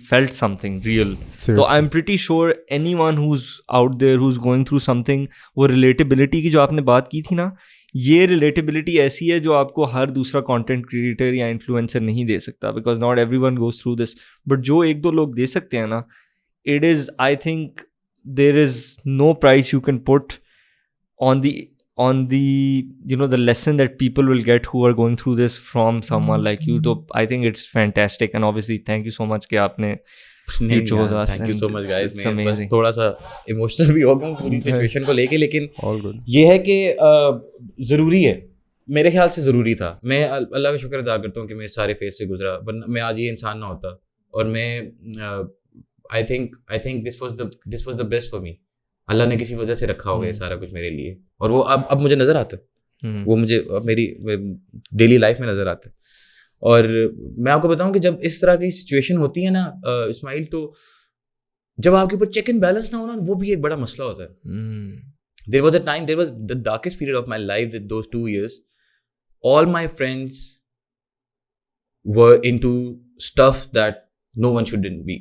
felt something real. So I'm pretty sure anyone who's out there who's going through something, وہ relatability کی جو آپ نے بات کی تھی نا, یہ relatability ایسی ہے جو آپ کو ہر دوسرا content creator یا influencer نہیں دے سکتا, because not everyone goes through this. But جو ایک دو لوگ دے سکتے ہیں نا, it is I think there is no price you can put on the the lesson that people will get who are going through this from someone like you. So I think it's fantastic, and obviously thank you so much کہ آپ نے you chose us. Thank you so much guys. It's amazing. تھوڑا سا emotional بھی ہو گیا پوری situation کو لے کے, لیکن all good. یہ ہے کہ ضروری ہے, میرے خیال سے ضروری تھا. میں اللہ کا شکر ادا کرتا ہوں کہ میں سارے فیز سے گزرا, ورنہ میں آج یہ انسان نہ ہوتا. اور میں I think this was the best for me. اللہ نے کسی وجہ سے رکھا ہوگا یہ سارا کچھ میرے لیے, اور وہ اب مجھے نظر آتا ہے, وہ مجھے میری ڈیلی لائف میں نظر آتا ہے. اور میں آپ کو بتاؤں کہ جب اس طرح کی سچویشن ہوتی ہے نا اسماعیل, تو جب آپ کے اوپر چیک اینڈ بیلنس نہ ہونا, وہ بھی ایک بڑا مسئلہ ہوتا ہے. there was the darkest period of my life with those 2 years. all my friends were into stuff that no one shouldn't be.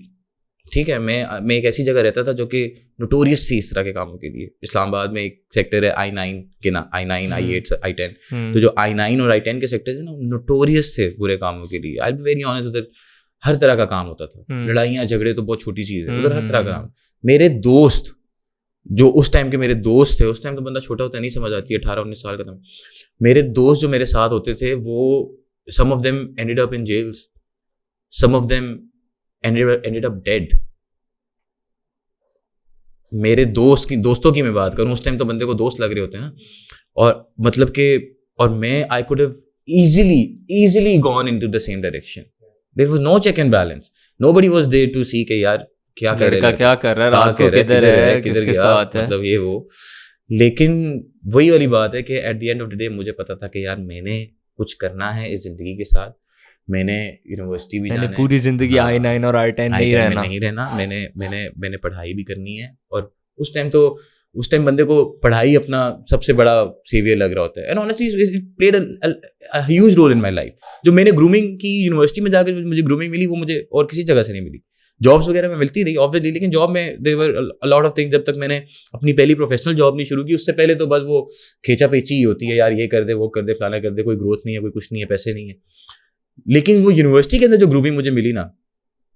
ٹھیک ہے, میں ایک ایسی جگہ رہتا تھا جو کہ نوٹوریس تھی اس طرح کے کاموں کے لیے. اسلام آباد میں ایک سیکٹر ہے I9 کے نا, I9 I8 I10. تو جو I9 اور I10 کے سیکٹر تھے نا, نوٹوریس تھے برے کاموں کے لیے. I'll be very honest, ادھر ہر طرح کا کام ہوتا تھا. لڑائیاں جھگڑے تو بہت چھوٹی چیز ہے, ادھر ہر طرح کا کام. میرے دوست جو اس ٹائم کے میرے دوست تھے, اس ٹائم تو بندہ چھوٹا ہوتا ہے, نہیں سمجھ آتی, 18-19 سال کا تھا. میرے دوست جو میرے ساتھ ہوتے تھے, وہ some of them ended up in jails, some of them ended up dead. میرے دوستوں کی میں بات کروں, اس ٹائم تو بندے کو دوست لگ رہے ہوتے ہیں نا, اور مطلب کہ, اور میں I could have easily gone into the same direction. There was no check and balance. Nobody was there to see کہ یار کیا کر رہا ہے, رات کو کدھر ہے, کس کے ساتھ ہے, مطلب یہ وہ. لیکن وہی والی بات ہے کہ at the end of the day مجھے پتا تھا کہ یار میں نے کچھ کرنا ہے اس زندگی کے ساتھ. میں نے یونیورسٹی بھی جانا ہے, پوری زندگی I9 اور I10 نہیں رہنا. میں نے پڑھائی بھی کرنی ہے. اور اس ٹائم بندے کو پڑھائی اپنا سب سے بڑا سیویئر لگ رہا ہوتا ہے. And honestly it played a huge role in my life. جو میں نے گرومنگ کی, یونیورسٹی میں جا کے مجھے گرومنگ ملی, وہ مجھے اور کسی جگہ سے نہیں ملی. جابس وغیرہ میں ملتی رہی آبویسلی, لیکن جاب میں دیر ور اے لاٹ آف تھنگس. جب تک میں نے اپنی پہلی پروفیشنل جاب نہیں شروع کی, اس سے پہلے تو بس وہ کھینچا پیچی ہی ہوتی ہے, یار یہ کر دے, وہ کر دے, فلانا کر دے, کوئی گروتھ نہیں ہے, کوئی کچھ نہیں ہے, پیسے نہیں ہے. لیکن وہ یونیورسٹی کے اندر جو گرومنگ مجھے ملی نا,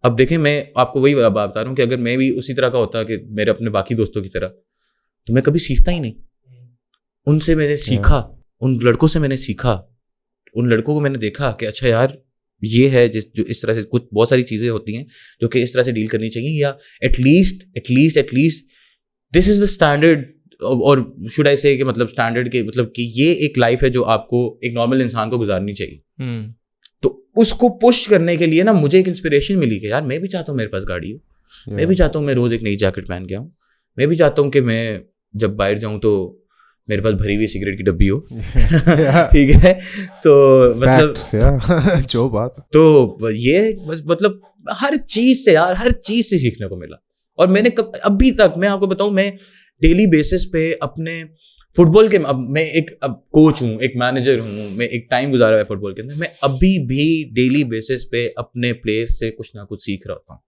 اب دیکھیں میں آپ کو وہی بات بتا رہا ہوں کہ اگر میں بھی اسی طرح کا ہوتا کہ میرے اپنے باقی دوستوں کی طرح, تو میں کبھی سیکھتا ہی نہیں. ان سے میں نے سیکھا, ان لڑکوں سے میں نے سیکھا, ان لڑکوں کو میں نے دیکھا کہ اچھا یار یہ ہے جو اس طرح سے کچھ بہت ساری چیزیں ہوتی ہیں جو کہ اس طرح سے ڈیل کرنی چاہیے, یا at least this is the standard. اور شوڈ آئی سے کہ مطلب اسٹینڈرڈ کے مطلب کہ یہ ایک لائف ہے جو آپ کو ایک نارمل انسان کو گزارنی چاہیے. تو اس کو پش کرنے کے لیے نا مجھے ایک انسپریشن ملی کہ یار میں بھی چاہتا ہوں میرے پاس گاڑی ہو, میں بھی چاہتا ہوں میں روز ایک نئی جیکٹ پہن کے آؤں, میں بھی چاہتا ہوں کہ میں جب باہر جاؤں تو میرے پاس بھری ہوئی سگریٹ کی ڈبی ہو. ٹھیک ہے, تو مطلب جو بات تو یہ مطلب ہر چیز سے یار, ہر چیز سے سیکھنے کو ملا. اور میں نے ابھی تک میں آپ کو بتاؤں, میں ڈیلی بیسس پہ اپنے فٹ بال کے, اب میں ایک کوچ ہوں, ایک مینیجر ہوں, میں ایک ٹائم گزارا ہوا ہے فٹ بال کے اندر, میں ابھی بھی ڈیلی بیسس پہ اپنے پلیئرس سے کچھ نہ کچھ سیکھ رہا ہوتا ہوں.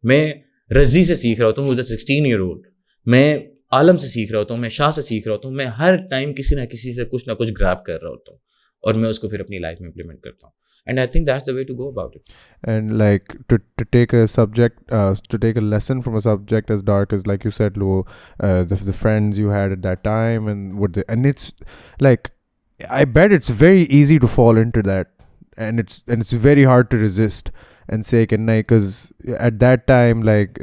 میں رضی سے سیکھ رہا ہوتا ہوں, 16 ایئر اولڈ, میں عالم سے سیکھ رہا ہوتا ہوں, میں شاہ سے سیکھ رہا ہوتا ہوں. میں ہر ٹائم کسی نہ کسی سے کچھ نہ کچھ گریب کر رہا ہوتا ہوں, اور میں اس کو پھر اپنی لائف میں امپلیمنٹ کرتا ہوں. And I think that's the way to go about it. And like to take a subject, to take a lesson from a subject as dark as, like you said, the friends you had at that time, and it's like, I bet it's very easy to fall into that, and it's very hard to resist and say can nahi, because at that time like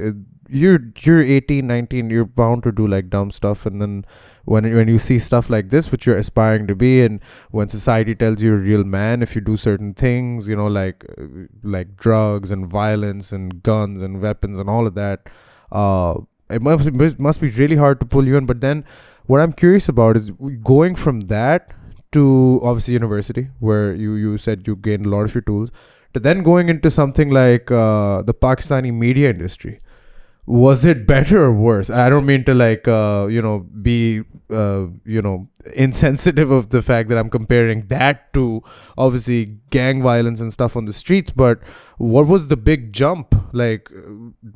you're 18, 19, you're bound to do like dumb stuff, and then when you see stuff like this which you're aspiring to be, and when society tells you you're a real man if you do certain things, you know, like drugs and violence and guns and weapons and all of that, it must be really hard to pull you in. But then what I'm curious about is going from that to obviously university, where you said you gained a lot of your tools, to then going into something like the Pakistani media industry. Was it better or worse? I don't mean to like be insensitive of the fact that I'm comparing that to obviously gang violence and stuff on the streets, but what was the big jump? Like,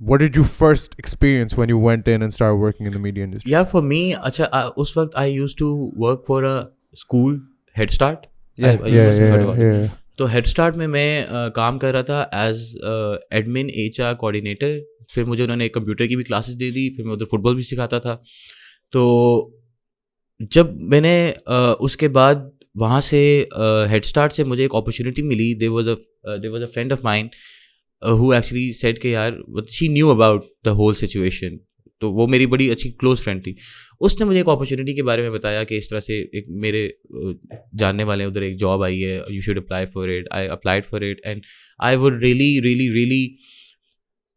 what did you first experience when you went in and started working in the media industry? Yeah, for me, acha us waqt I used to work for a school, Head Start. Yeah. تو head start میں کام کر رہا تھا as admin HR coordinator, پھر مجھے انہوں نے computer کی بھی کلاسز دے دی, پھر میں ادھر فٹ بال بھی سکھاتا تھا. تو جب میں نے اس کے بعد وہاں سے ہیڈ اسٹارٹ سے مجھے ایک اپرچونیٹی ملی. There was a friend of mine who actually said کہ یار she knew about the whole situation. تو وہ میری بڑی اچھی کلوز فرینڈ تھی. اس نے مجھے ایک اپرچونیٹی کے بارے میں بتایا کہ اس طرح سے ایک میرے جاننے والے ادھر ایک جاب آئی ہے, you should apply for it. I applied for it and I would really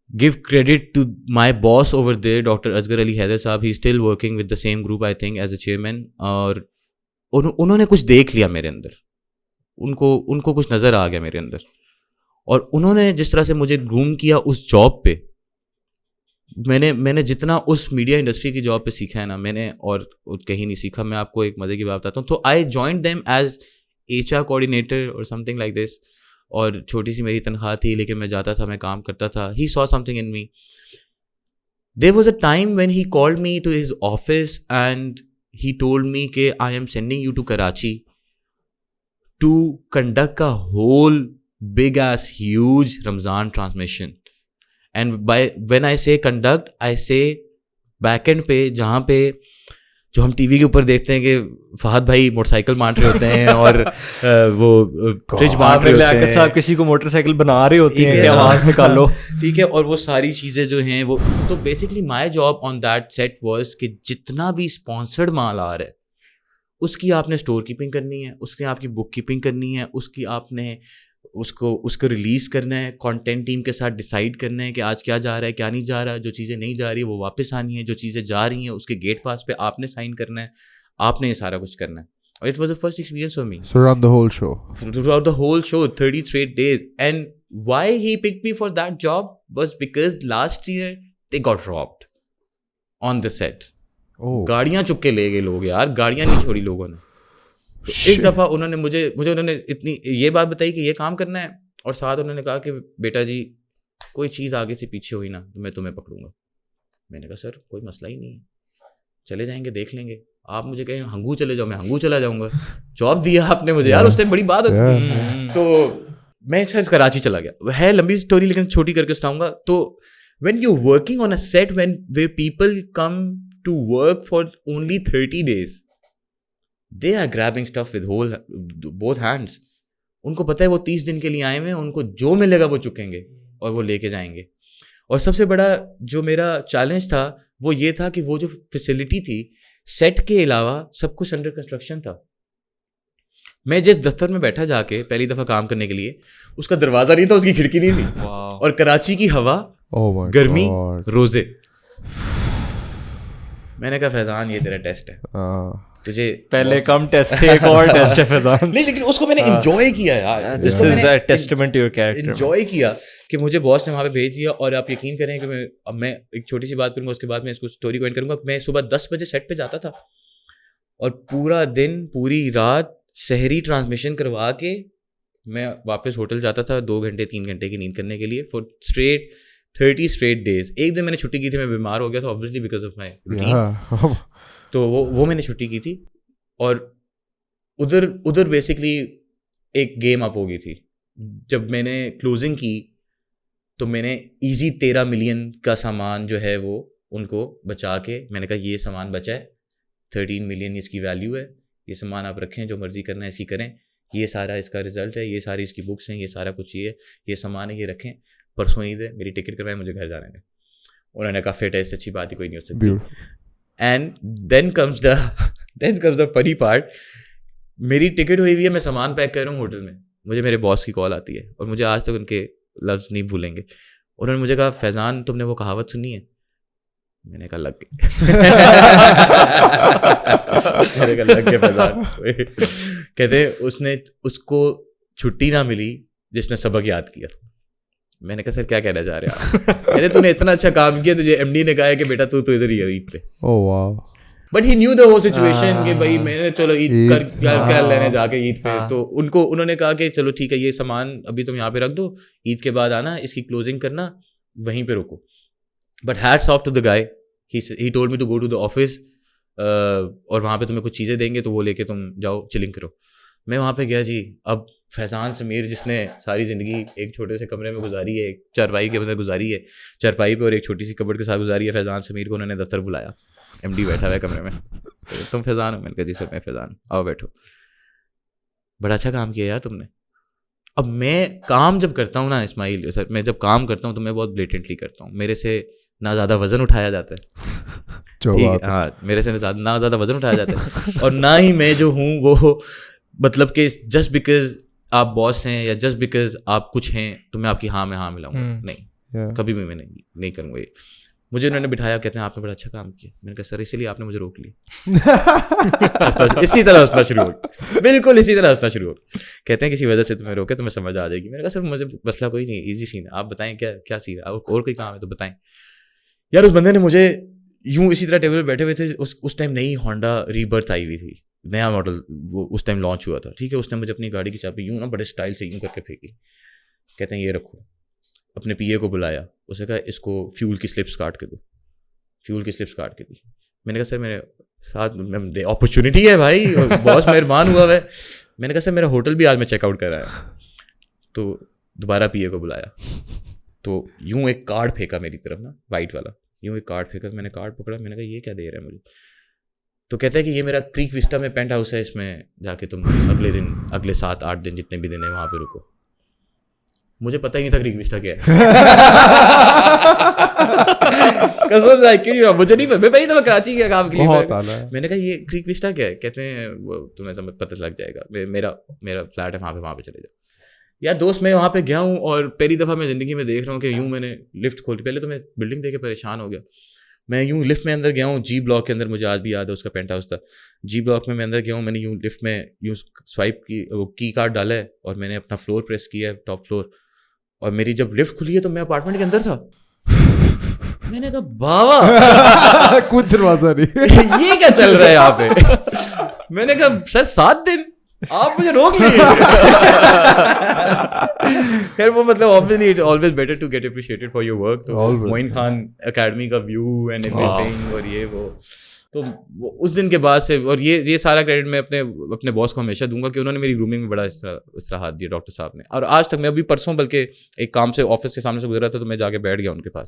give credit to my boss over there, Dr. Asghar Ali Haider صاحب. He is still working with the same group I think as a chairman. اور انہوں نے کچھ دیکھ لیا میرے اندر, ان کو کچھ نظر آ گیا میرے اندر, اور انہوں نے جس طرح سے مجھے گروم کیا اس جاب پہ, میں نے جتنا اس میڈیا انڈسٹری کی جاب پہ سیکھا ہے نا, میں نے اور کہیں نہیں سیکھا. میں آپ کو ایک مزے کی بات بتاتا ہوں. تو I joined them as HR coordinator اور سم تھنگ لائک دس, اور چھوٹی سی میری تنخواہ تھی لیکن میں جاتا تھا, میں کام کرتا تھا. ہی saw something in me. There was a time when he called me to his office and he told me کہ I am sending you to Karachi to conduct a whole big ass huge Ramzan transmission. And when I say conduct, I say back end پہ, جہاں پہ جو ہم T V کے اوپر دیکھتے ہیں کہ فہد بھائی موٹر سائیکل مانٹ رہے ہوتے ہیں اور وہ فریج مانٹ رہے ہوتے ہیں, صاحب کسی کو موٹر سائیکل بنا رہے ہوتے ہیں کہ آواز نکالو, ٹھیک ہے, اور وہ ساری چیزیں جو ہیں وہ. تو basically my job on that set was کہ جتنا بھی اسپانسرڈ مال آ رہا ہے اس کی آپ نے اسٹور کیپنگ کرنی ہے, اس کی آپ کی بک کیپنگ کرنی ہے, اس کی آپ نے اس کو ریلیز کرنا ہے, کانٹینٹ ٹیم کے ساتھ ڈیسائیڈ کرنا ہے کہ آج کیا جا رہا ہے کیا نہیں جا رہا ہے. جو چیزیں نہیں جا رہی ہیں وہ واپس آنی ہے, جو چیزیں جا رہی ہیں اس کے گیٹ پاس پہ آپ نے سائن کرنا ہے, آپ نے یہ سارا کچھ کرنا ہے. اور it was a first experience for me. So around the whole show. Throughout the whole show, 30 straight days. And why he picked me for that job was because last year they got robbed on the set. Oh. گاڑیاں چک کے لے گئے لوگ یار, گاڑیاں نہیں چھوڑی لوگوں نے. تو ایک دفعہ انہوں نے مجھے انہوں نے اتنی یہ بات بتائی کہ یہ کام کرنا ہے, اور ساتھ انہوں نے کہا کہ بیٹا جی کوئی چیز آگے سے پیچھے ہوئی نا تو میں تمہیں پکڑوں گا. میں نے کہا سر کوئی مسئلہ ہی نہیں ہے, چلے جائیں گے دیکھ لیں گے. آپ مجھے کہیں ہنگو چلے جاؤ, میں ہنگو چلا جاؤں گا. جاب دیا آپ نے مجھے یار, اس ٹائم بڑی بات ہوتی تھی. تو میں شاید کراچی چلا گیا. ہے لمبی اسٹوری لیکن چھوٹی کر کے سناؤں گا. تو when you're working on a set where people come to work for only 30 days, they are grabbing stuff with both hands. ان کو پتہ ہے وہ 30 دن کے لیے آئے ہوئے ہیں, ان کو جو ملے گا وہ چکیں گے اور وہ لے کے جائیں گے. اور سب سے بڑا جو میرا چیلنج تھا وہ یہ تھا کہ وہ جو فیسلٹی تھی سیٹ کے علاوہ سب کچھ انڈر کنسٹرکشن تھا. میں جس دفتر میں بیٹھا جا کے پہلی دفعہ کام کرنے کے لیے, اس کا دروازہ نہیں تھا, اس کی کھڑکی نہیں تھی, اور کراچی کی ہوا, گرمی, روزے. میں نے کہا فیضان یہ تیرا ٹیسٹ ہے, تجھے پہلے کم ٹیسٹ تھے, ایک اور ٹیسٹ ہے فیضان. نہیں لیکن اس کو میں نے انجوائے کیا یار, this is a testament to your character. Enjoy کیا کہ مجھے باس نے وہاں پہ بھیج دیا. اور آپ یقین کریں کہ میں ایک چھوٹی سی بات کروں گا, اس کے بعد میں اس کو اسٹوری کو اینڈ کروں گا. میں صبح 10 بجے سیٹ پہ جاتا تھا اور پورا دن پوری رات سحری ٹرانسمیشن کروا کے میں واپس ہوٹل جاتا تھا 2 گھنٹے 3 گھنٹے کی نیند کرنے کے لیے فور اسٹریٹ 30 اسٹریٹ ڈیز. ایک دن میں نے چھٹی کی تھی, میں بیمار ہو گیا تھا obviously because of my routine. تو وہ میں نے چھٹی کی تھی. اور ادھر بیسکلی ایک گیم اپ ہو گئی تھی. جب میں نے کلوزنگ کی تو میں نے ایزی 13 ملین کا سامان جو ہے وہ ان کو بچا کے, میں نے کہا یہ سامان بچا ہے, 13 ملین اس کی ویلیو ہے, یہ سامان آپ رکھیں, جو مرضی کرنا ہے اسی کریں, یہ سارا اس کا رزلٹ ہے, یہ ساری اس کی بکس ہیں, یہ سارا کچھ یہ سامان ہے, یہ رکھیں, پرسوں عید ہے, میری ٹکٹ کروائیں, مجھے گھر جانے دیں. انہوں نے کہا فٹ ہے, اس سے اچھی بات ہی کوئی نہیں ہو سکتی. اینڈ دین کمز دا فنی پارٹ. میری ٹکٹ ہوئی ہوئی ہے, میں سامان پیک کر رہا ہوں ہوٹل میں, مجھے میرے باس کی کال آتی ہے, اور مجھے آج تک ان کے لفظ نہیں بھولیں گے. انہوں نے مجھے کہا فیضان تم نے وہ کہاوت سنی ہے؟ میں نے کہا لگ گئے فیضان. کہتے اس کو چھٹی نہ ملی جس نے سبق یاد کیا. میں نے کہا سر کیا کہنا چاہ رہے آپ؟ کہتے تو نے اتنا اچھا کام کیا, تجھے ایم ڈی نے کہا ہے کہ بیٹا تو ادھر ہی ہے عید پہ. But he new the whole situation کہ بھائی میں نے چلو عید کر لینے جا کے عید پہ. تو انہوں نے کہا کہ چلو ٹھیک ہے, یہ سامان ابھی تم یہاں پہ رکھ دو, عید کے بعد آنا, اس کی کلوزنگ کرنا, وہیں پہ رکو. But hats off to the guy, he told me to go to the office, اور وہاں پہ تمہیں کچھ چیزیں دیں گے تو وہ لے کے تم جاؤ چلنگ کرو. میں وہاں پہ گیا جی. اب فیضان سمیر جس نے ساری زندگی ایک چھوٹے سے کمرے میں گزاری ہے, ایک چارپائی کے اندر گزاری ہے, چارپائی پہ اور ایک چھوٹی سی کبڈ کے ساتھ گزاری ہے, فیضان سمیر کو انہوں نے دفتر بلایا, MD بیٹھا ہوا ہے کمرے میں, تم فیضان ہو؟ میں نے کہا جی سر میں فیضان, آؤ بیٹھو. بڑا اچھا کام کیا یار تم نے. اب میں کام جب کرتا ہوں نا اسماعیل سر, میں جب کام کرتا ہوں تو میں بہت بلیٹنٹلی کرتا ہوں. میرے سے نہ زیادہ وزن اٹھایا جاتا ہے, ہاں میرے سے نہ زیادہ وزن اٹھایا جاتا ہے, اور نہ ہی میں جو ہوں وہ مطلب کہ جسٹ بیکاز آپ باس ہیں یا جسٹ بیکاز آپ کچھ ہیں تو میں آپ کی ہاں میں ہاں ملاؤں گا, نہیں کبھی بھی میں نہیں کروں گا یہ. مجھے انہوں نے بٹھایا, کہتے ہیں آپ نے بڑا اچھا کام کیا. میں نے کہا سر اسی لیے آپ نے مجھے روک لیا. اسی طرح ہنسنا شروع ہو گیا, بالکل اسی طرح ہنسنا شروع ہو گیا. کہتے ہیں کسی وجہ سے تمہیں روکے, تمہیں سمجھ آ جائے گی. میں نے کہا سر مجھے مسئلہ کوئی نہیں, ایزی سین ہے, آپ بتائیں کیا سین ہے, اور کوئی کام ہے تو بتائیں. یار اس بندے نے مجھے یوں اسی طرح ٹیبل پہ بیٹھے ہوئے تھے, اس ٹائم نئی ہونڈا ریبرتھ آئی ہوئی تھی, نیا ماڈل وہ اس ٹائم لانچ ہوا تھا, ٹھیک ہے. اس نے مجھے اپنی گاڑی کی چابی یوں نا بڑے اسٹائل سے یوں کر کے پھینکی. کہتے ہیں یہ رکھو. اپنے PA کو بلایا, اس نے کہا اس کو فیول کی سلپس کاٹ کے دو. فیول کی سلپس کاٹ کے دی. میں نے کہا سر میرے ساتھ اپرچونیٹی ہے بھائی, بہت مہربان ہوا ہے. میں نے کہا سر میرا ہوٹل بھی آج میں چیک آؤٹ کر رہا ہے. تو دوبارہ PA کو بلایا, تو یوں ایک کارڈ پھینکا میری طرف نا, وائٹ والا, یوں ایک کارڈ پھینکا. میں نے کارڈ پکڑا, میں نے کہا یہ کیا دے رہا ہے مجھے. تو کہتا ہے کہ یہ میرا کریک وسٹا میں پینٹ ہاؤس ہے, اس میں جا کے تم اگلے 7-8 دن جتنے بھی دن ہیں وہاں پہ رکو. مجھے پتہ ہی نہیں تھا کریک وسٹا کیا ہے. قسم سے کہ مجھے نہیں, میں پہلی دفعہ کراچی گیا کام کے لیے. میں نے کہا یہ کریک وسٹا کیا ہے. کہتے ہیں وہ تمہیں سمجھ پتہ لگ جائے گا, میرا فلیٹ ہے وہاں پہ چلے جاؤ. یار دوست میں وہاں پہ گیا ہوں, اور پہلی دفعہ میں زندگی میں دیکھ رہا ہوں کہ یوں میں نے لفٹ کھولی. پہلے تو میں بلڈنگ دیکھ کے پریشان ہو گیا. میں یوں لفٹ میں اندر گیا ہوں, G بلاک کے اندر, مجھے آج بھی یاد ہے اس کا پینٹ ہاؤس تھا. G بلاک میں اندر گیا ہوں, میں نے یوں لفٹ میں یوں سوائپ کی, وہ کی کارڈ ڈالا ہے, اور میں نے اپنا فلور پریس کیا ہے, ٹاپ فلور, اور میری جب لفٹ کھلی ہے تو میں اپارٹمنٹ کے اندر تھا. میں نے کہا بابا کچھ دروازہ نہیں, یہ کیا چل رہا ہے یہاں پہ. میں نے کہا سر 7 دن آپ مجھے روک لیے. خیر وہ مطلب obviously it's always better to get appreciated for your work. تو معین خان اکیڈمی کا ویو اینڈ ایوریتھنگ, اور یہ وہ, تو اس دن کے بعد سے, اور یہ سارا کریڈٹ میں اپنے باس کو ہمیشہ دوں گا کہ انہوں نے میری گرومنگ میں بڑا اس طرح ہاتھ دیا, ڈاکٹر صاحب نے. اور آج تک میں ابھی پرسوں بلکہ ایک کام سے آفس کے سامنے سے گزرا تھا, تو میں جا کے بیٹھ گیا ان کے پاس.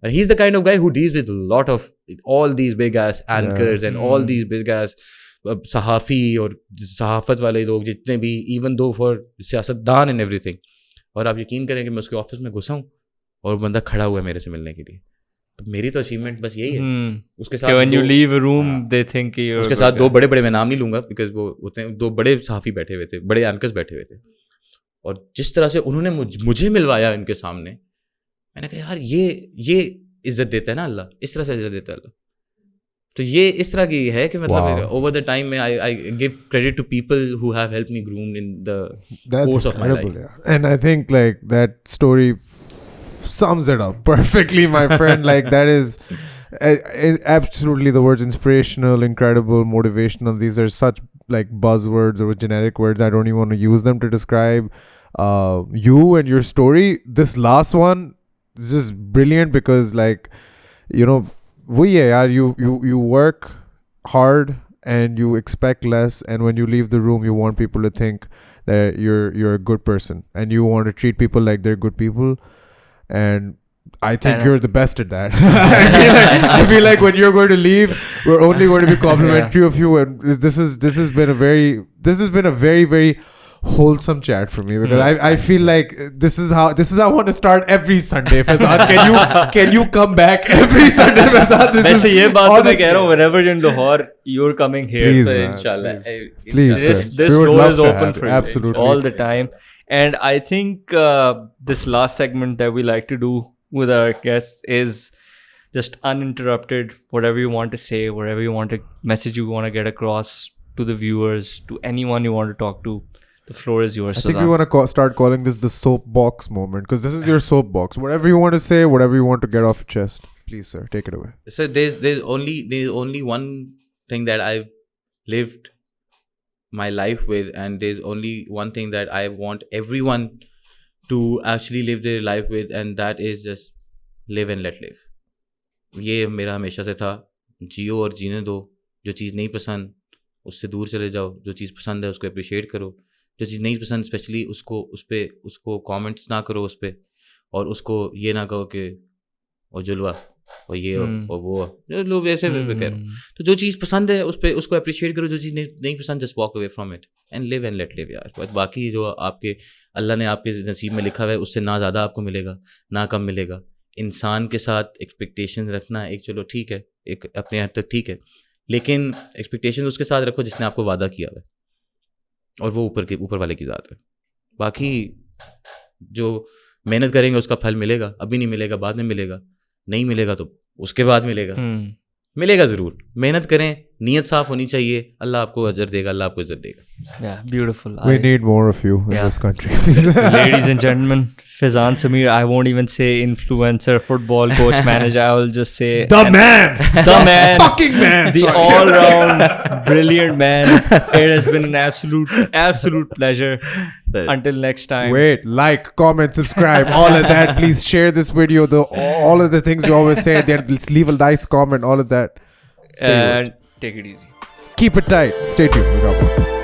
And he's the kind of guy who deals with a lot of all these big ass anchors and all these big ass صحافی اور صحافت والے لوگ جتنے بھی, ایون دو فار سیاستدان اینڈ ایوری تھنگ. اور آپ یقین کریں کہ میں اس کے آفس میں گھسا ہوں اور بندہ کھڑا ہوا ہے میرے سے ملنے کے لیے. میری تو اچیومنٹ بس یہی ہے. اس کے ساتھ when you leave a room they think اس کے ساتھ 2 بڑے میں نام نہیں لوں گا بیکاز وہ ہوتے ہیں 2 بڑے صحافی بیٹھے ہوئے تھے, بڑے اینکرز بیٹھے ہوئے تھے, اور جس طرح سے انہوں نے مجھے ملوایا ان کے سامنے, میں نے کہا یار یہ عزت دیتا ہے نا اللہ, اس طرح سے عزت دیتا ہے اللہ. تو یہ اس طرح کی ہے کہ مطلب اوور دا ٹائم میں I give credit to people who have helped me groom in the course of my life. And I think like that story sums it up perfectly, my friend. Like that is absolutely the words inspirational, incredible, motivational. These are such like buzzwords or generic words. I don't even want to use them to describe you and your story. This last one is just brilliant because like, you know, وہی ہے یار, you work hard and you expect less, and when you leave the room you want people to think that you're a good person and you want to treat people like they're good people, and I think you're the best at that. I feel like when you're going to leave we're only going to be complimentary of you, and this has been a very very wholesome chat for me because I feel like this is how I want to start every Sunday. Fazan, can you come back every Sunday? Fazan, this is ye baat میں کہہ رہا ہوں, whenever you're in Lahore you're coming here. Please, so inshallah, please, this door is open for you absolutely all the time. And I think this last segment that we like to do with our guests is just uninterrupted, whatever you want to say, whatever you want to message you want to get across to the viewers, to anyone you want to talk to. The floor is yours. I think we want to start calling this the soapbox moment, because this is your soapbox. Whatever you want to say, whatever you want to get off your chest, please sir, take it away. So there's only one thing that I've lived my life with, and there's only one thing that I want everyone to actually live their life with, and that is just live and let live. یہ میرا ہمیشہ سے تھا, جیو اور جینے دو, جو چیز نہیں پسند اس سے دور چلے جاؤ. جو چیز پسند ہے اس کو اپریشیٹ کرو, جو چیز نہیں پسند اسپیشلی اس کو کامنٹس نہ کرو اس پہ, اور اس کو یہ نہ کہو کہ اور جلوہ اور یہ اور وہ لوگ ایسے کہہ. تو جو چیز پسند ہے اس کو اپریشیٹ کرو, جو چیز نہیں پسند just walk away from it and live and let live یار. باقی جو آپ کے اللہ نے آپ کے نصیب میں لکھا ہوا ہے اس سے نہ زیادہ آپ کو ملے گا نہ کم ملے گا. انسان کے ساتھ ایکسپیکٹیشن رکھنا ایک چلو ٹھیک ہے, ایک اپنے حد تک ٹھیک ہے, لیکن ایکسپیکٹیشن اس کے ساتھ رکھو جس نے آپ کو وعدہ کیا ہوا ہے, اور وہ اوپر والے کی ذات ہے. باقی جو محنت کریں گے اس کا پھل ملے گا, ابھی نہیں ملے گا بعد میں ملے گا, نہیں ملے گا تو اس کے بعد ملے گا, ملے گا ضرور. محنت کریں, نیت صاف ہونی چاہیے, اللہ آپ کو اجر دے گا, اللہ آپ کو عزت دے گا. Yeah, beautiful. We need more of you in this country. Ladies and gentlemen, Fizan Samir, I won't even say influencer, football coach, manager, I will just say The man, fucking man, the all-round brilliant man. It has been an absolute pleasure. Until next time. Wait, like, comment, subscribe, all of that. Please share this video. All of the things we always say at the end. Let's leave a nice comment, all of that. And take it easy. Keep it tight. Stay tuned.